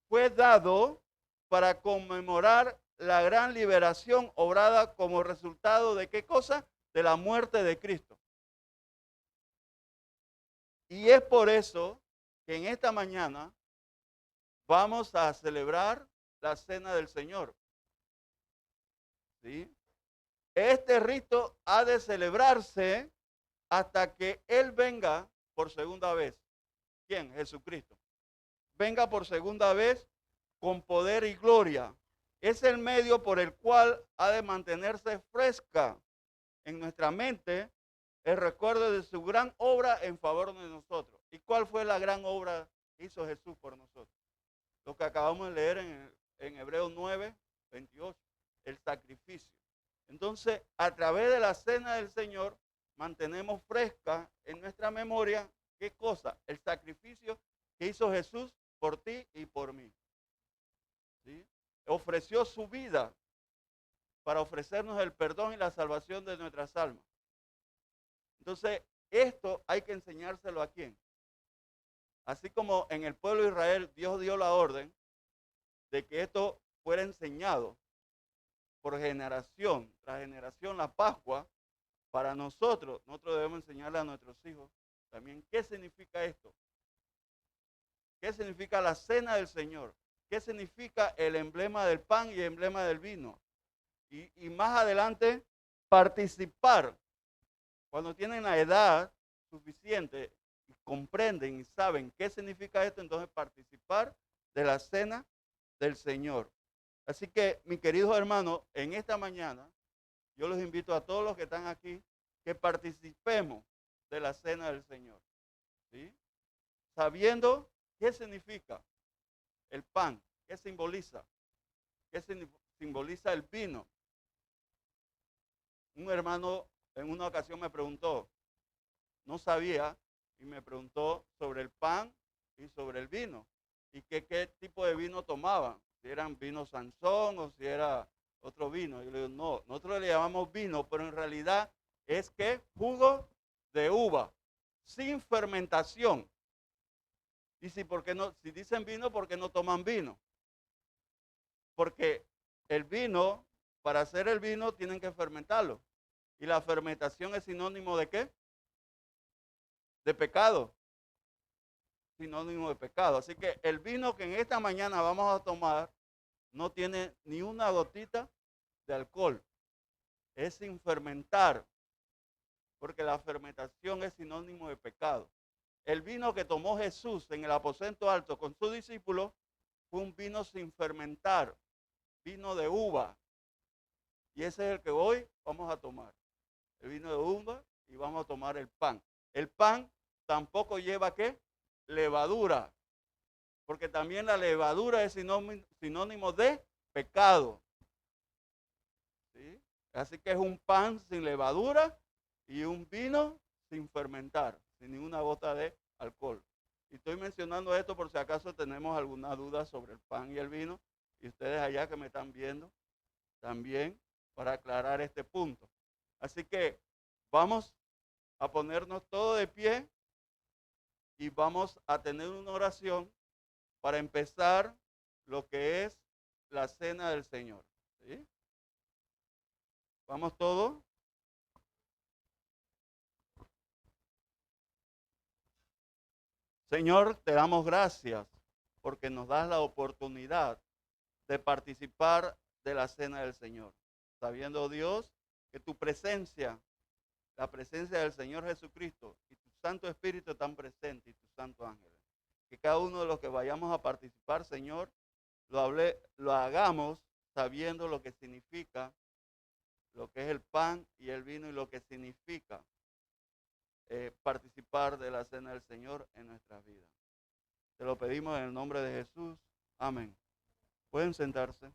fue dado para conmemorar la gran liberación obrada como resultado de ¿qué cosa? De la muerte de Cristo. Y es por eso que en esta mañana vamos a celebrar la Cena del Señor. ¿Sí? Este rito ha de celebrarse hasta que Él venga por segunda vez. ¿Quién? Jesucristo. Venga por segunda vez con poder y gloria. Es el medio por el cual ha de mantenerse fresca en nuestra mente el recuerdo de su gran obra en favor de nosotros. ¿Y cuál fue la gran obra que hizo Jesús por nosotros? Lo que acabamos de leer en Hebreos 9, 28, el sacrificio. Entonces, a través de la Cena del Señor, mantenemos fresca en nuestra memoria, ¿qué cosa? El sacrificio que hizo Jesús por ti y por mí. ¿Sí? Ofreció su vida para ofrecernos el perdón y la salvación de nuestras almas. Entonces, esto hay que enseñárselo a quién. Así como en el pueblo de Israel Dios dio la orden de que esto fuera enseñado por generación tras generación, la Pascua, para nosotros debemos enseñarle a nuestros hijos también qué significa esto. ¿Qué significa la Cena del Señor? ¿Qué significa el emblema del pan y el emblema del vino? Y más adelante, participar. Cuando tienen la edad suficiente y comprenden y saben qué significa esto, entonces participar de la Cena del Señor. Así que, mis queridos hermanos, en esta mañana, yo los invito a todos los que están aquí, que participemos de la Cena del Señor. ¿Sí? Sabiendo qué significa el pan, qué simboliza el vino. Un hermano en una ocasión me preguntó, no sabía, y me preguntó sobre el pan y sobre el vino, y qué tipo de vino tomaban, si eran vino Sansón o si era otro vino. Yo le digo, no, nosotros le llamamos vino, pero en realidad es que jugo de uva, sin fermentación. Y si dicen vino, ¿por qué no toman vino? Porque el vino, para hacer el vino, tienen que fermentarlo. Y la fermentación es sinónimo ¿de qué? De pecado. Sinónimo de pecado. Así que el vino que en esta mañana vamos a tomar no tiene ni una gotita de alcohol. Es sin fermentar. Porque la fermentación es sinónimo de pecado. El vino que tomó Jesús en el aposento alto con sus discípulos fue un vino sin fermentar. Vino de uva. Y ese es el que hoy vamos a tomar. El vino de uva y vamos a tomar el pan. El pan tampoco lleva ¿qué? Levadura. Porque también la levadura es sinónimo de pecado. ¿Sí? Así que es un pan sin levadura y un vino sin fermentar, sin ninguna gota de alcohol. Y estoy mencionando esto por si acaso tenemos alguna duda sobre el pan y el vino. Y ustedes allá que me están viendo también para aclarar este punto. Así que vamos a ponernos todos de pie y vamos a tener una oración para empezar lo que es la Cena del Señor. ¿Sí? ¿Vamos todos? Señor, te damos gracias porque nos das la oportunidad de participar de la Cena del Señor. Sabiendo, Dios, que tu presencia, la presencia del Señor Jesucristo y tu Santo Espíritu están presentes y tus santos ángeles. Que cada uno de los que vayamos a participar, Señor, lo hagamos sabiendo lo que significa, lo que es el pan y el vino y lo que significa participar de la Cena del Señor en nuestras vidas. Te lo pedimos en el nombre de Jesús. Amén. Pueden sentarse.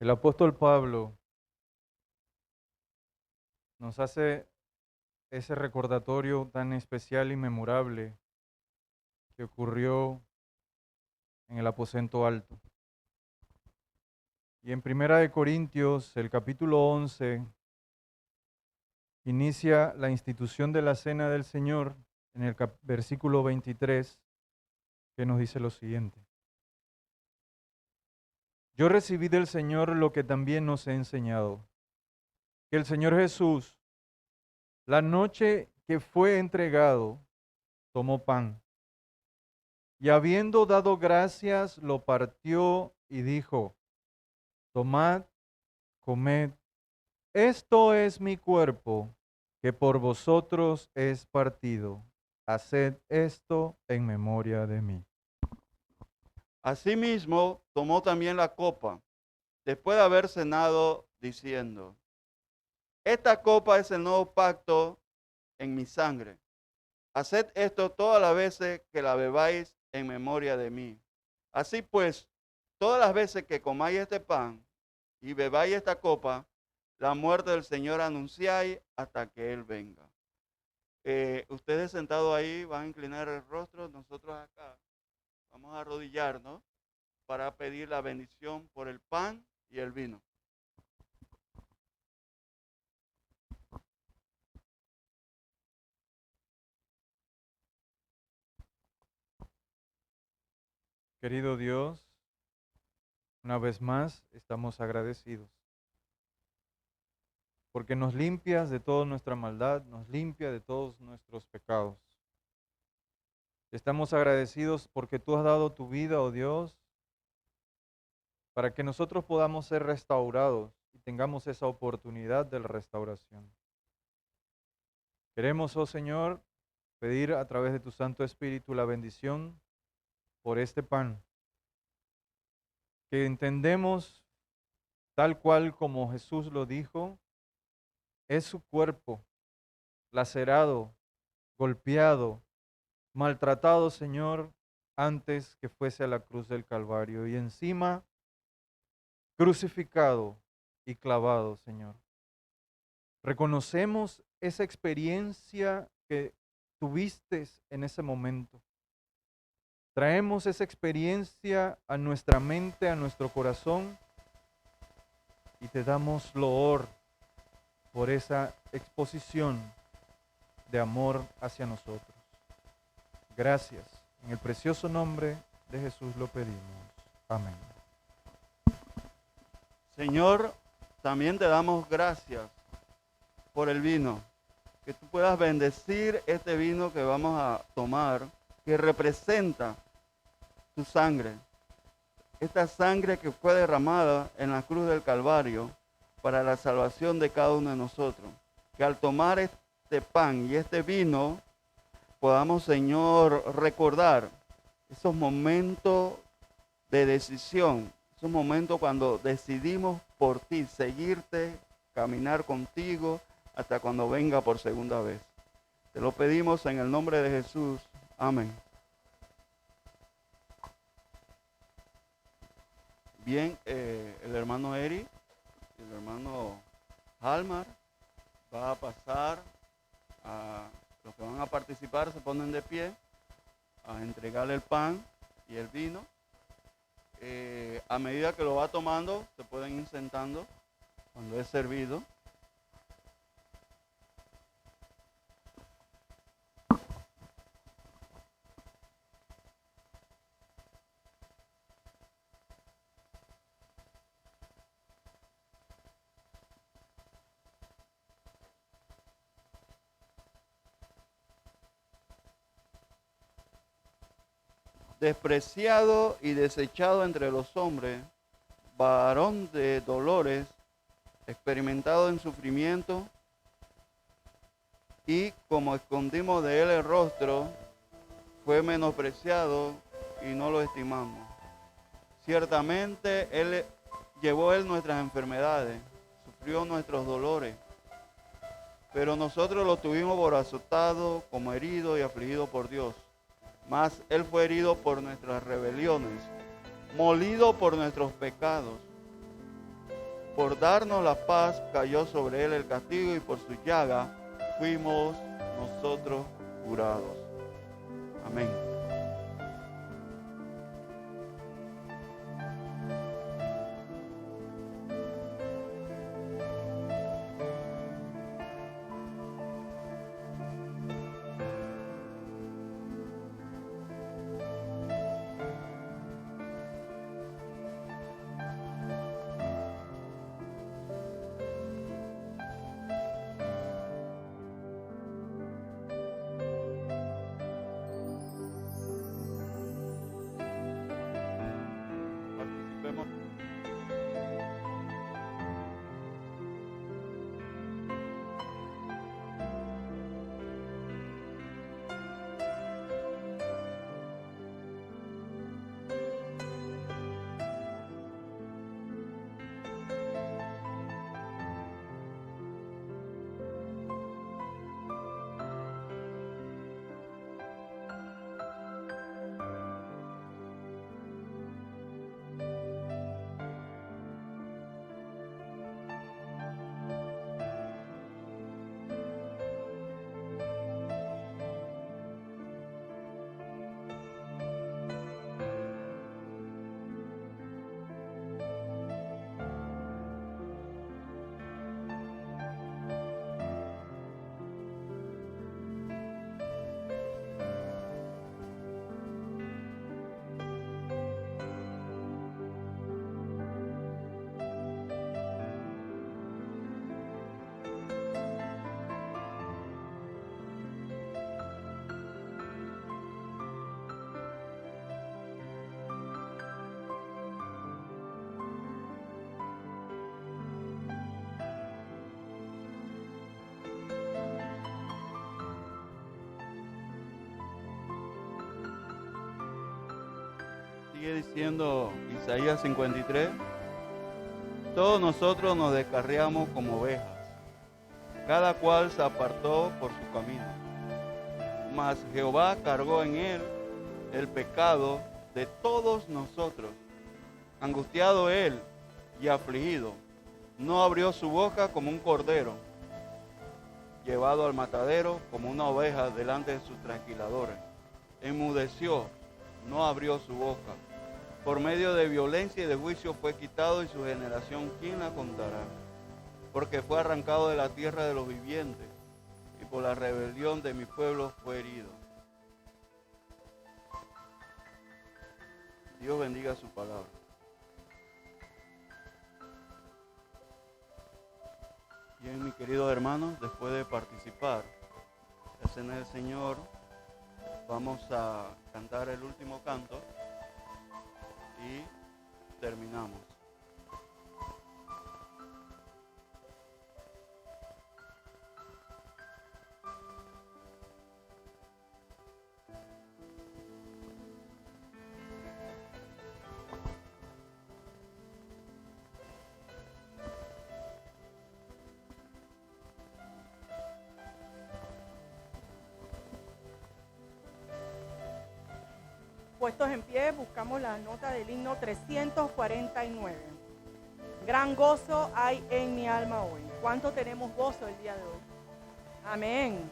El apóstol Pablo nos hace ese recordatorio tan especial y memorable que ocurrió en el aposento alto. Y en Primera de Corintios, el capítulo 11, inicia la institución de la Cena del Señor en el versículo 23, que nos dice lo siguiente. Yo recibí del Señor lo que también os he enseñado, que el Señor Jesús, la noche que fue entregado, tomó pan, y habiendo dado gracias, lo partió y dijo, tomad, comed, esto es mi cuerpo, que por vosotros es partido. Haced esto en memoria de mí. Asimismo, tomó también la copa, después de haber cenado, diciendo, esta copa es el nuevo pacto en mi sangre. Haced esto todas las veces que la bebáis en memoria de mí. Así pues, todas las veces que comáis este pan y bebáis esta copa, la muerte del Señor anunciáis hasta que Él venga. Ustedes sentados ahí van a inclinar el rostro, nosotros acá vamos a arrodillarnos para pedir la bendición por el pan y el vino. Querido Dios, una vez más estamos agradecidos porque nos limpias de toda nuestra maldad, nos limpia de todos nuestros pecados. Estamos agradecidos porque tú has dado tu vida, oh Dios, para que nosotros podamos ser restaurados y tengamos esa oportunidad de la restauración. Queremos, oh Señor, pedir a través de tu Santo Espíritu la bendición por este pan, que entendemos tal cual como Jesús lo dijo, es su cuerpo lacerado, golpeado, maltratado, Señor, antes que fuese a la cruz del Calvario y encima crucificado y clavado, Señor. Reconocemos esa experiencia que tuviste en ese momento. Traemos esa experiencia a nuestra mente, a nuestro corazón y te damos loor por esa exposición de amor hacia nosotros. Gracias. En el precioso nombre de Jesús lo pedimos. Amén. Señor, también te damos gracias por el vino. Que tú puedas bendecir este vino que vamos a tomar, que representa tu sangre. Esta sangre que fue derramada en la cruz del Calvario para la salvación de cada uno de nosotros. Que al tomar este pan y este vino, podamos, Señor, recordar esos momentos de decisión, esos momentos cuando decidimos por ti, seguirte, caminar contigo hasta cuando venga por segunda vez. Te lo pedimos en el nombre de Jesús. Amén. Bien, el hermano Eri y el hermano Halmar va a pasar a los que van a participar, se ponen de pie a entregarle el pan y el vino. A medida que lo va tomando, se pueden ir sentando cuando es servido. despreciado y desechado entre los hombres, varón de dolores, experimentado en sufrimiento, y como escondimos de él el rostro, fue menospreciado y no lo estimamos. Ciertamente llevó él nuestras enfermedades, sufrió nuestros dolores, pero nosotros lo tuvimos por azotado, como herido y afligido por Dios. Mas él fue herido por nuestras rebeliones, molido por nuestros pecados. Por darnos la paz cayó sobre él el castigo, y por su llaga fuimos nosotros curados. Amén. Participemos. Sigue diciendo Isaías 53, todos nosotros nos descarriamos como ovejas, cada cual se apartó por su camino, mas Jehová cargó en él el pecado de todos nosotros. Angustiado él y afligido, no abrió su boca como un cordero, llevado al matadero como una oveja delante de sus trasquiladores. Enmudeció, no abrió su boca. Por medio de violencia y de juicio fue quitado, y su generación, ¿quién la contará? Porque fue arrancado de la tierra de los vivientes, y por la rebelión de mi pueblo fue herido. Dios bendiga su palabra. Bien, mis queridos hermanos, después de participar en la cena del Señor, vamos a cantar el último canto y terminamos. Puestos en pie, buscamos la nota del himno 349. Gran gozo hay en mi alma hoy. ¿Cuánto tenemos gozo el día de hoy? Amén.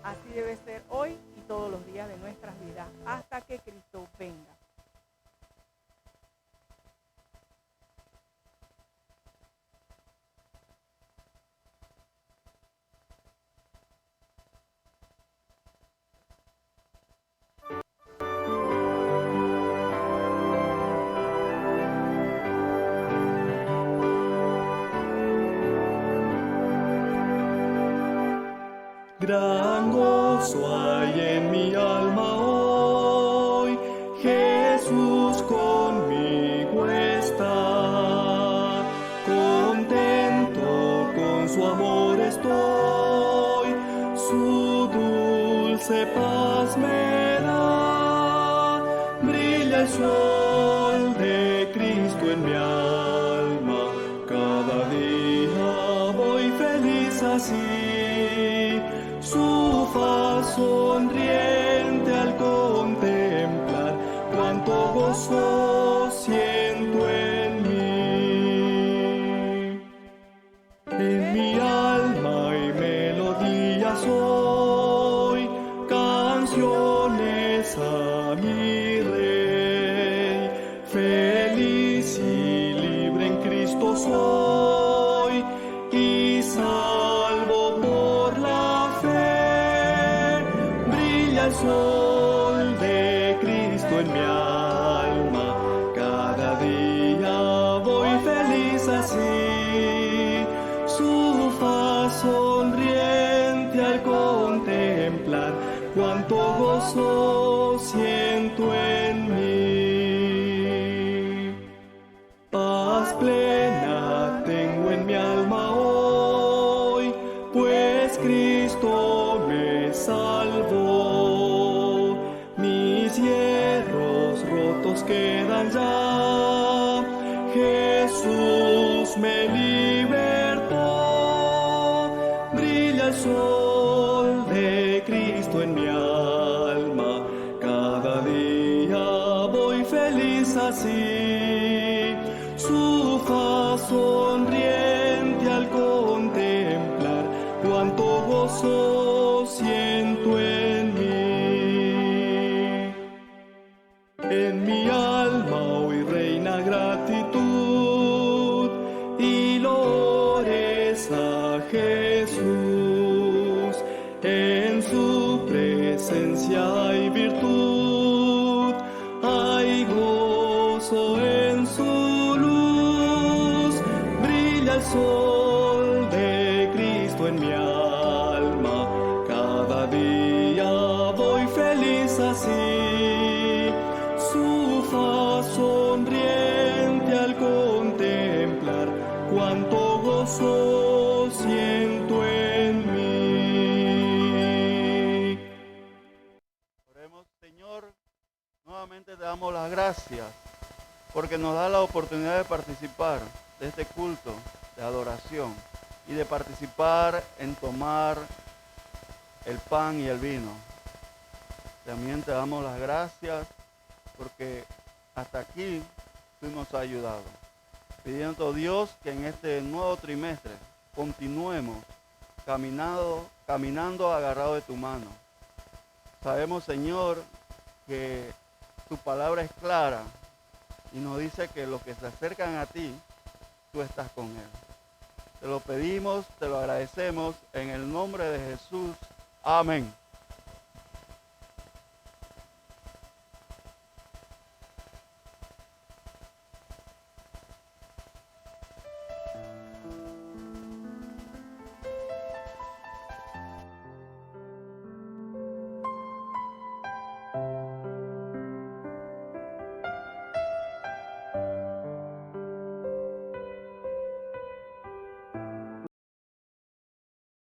Así debe ser hoy y todos los días de nuestras vidas, hasta que Cristo venga. Gran gozo hay en mi alma hoy, alma, cada día voy feliz así, su faz sonriente al contemplar, cuánto gozo siento en mí. En mi alma y melodías hoy, canciones a mi Rey, feliz y libre en Cristo soy, y salvo por la fe, brilla el sol de Cristo en mi alma, cada día voy feliz así, su faz sonriente al contemplar, cuánto gozo siento en mí. Paz plena tengo en mi alma hoy, pues Cristo me salvó. Mis hierros rotos quedan ya, Jesús me libertó. Brilla el sol de Cristo en mi alma, cada día voy feliz así, su faz sonriente al contemplar, cuánto gozo siento en mí. En mi alma hoy reina gratitud y loores a Jesús, en su presencia hay virtud, hay gozo en su luz, brilla el sol de Cristo en mi alma, cada día voy feliz así, su faz sonriente al contemplar, cuánto gozo siento en mí. Oremos, Señor, nuevamente te damos las gracias porque nos da la oportunidad de participar de este culto de adoración y de participar en tomar el pan y el vino. También te damos las gracias porque hasta aquí tú nos has ayudado. Pidiendo a Dios que en este nuevo trimestre continuemos caminando agarrado de tu mano. Sabemos, Señor, que tu palabra es clara y nos dice que los que se acercan a ti, tú estás con él. Te lo pedimos, te lo agradecemos en el nombre de Jesús. Amén.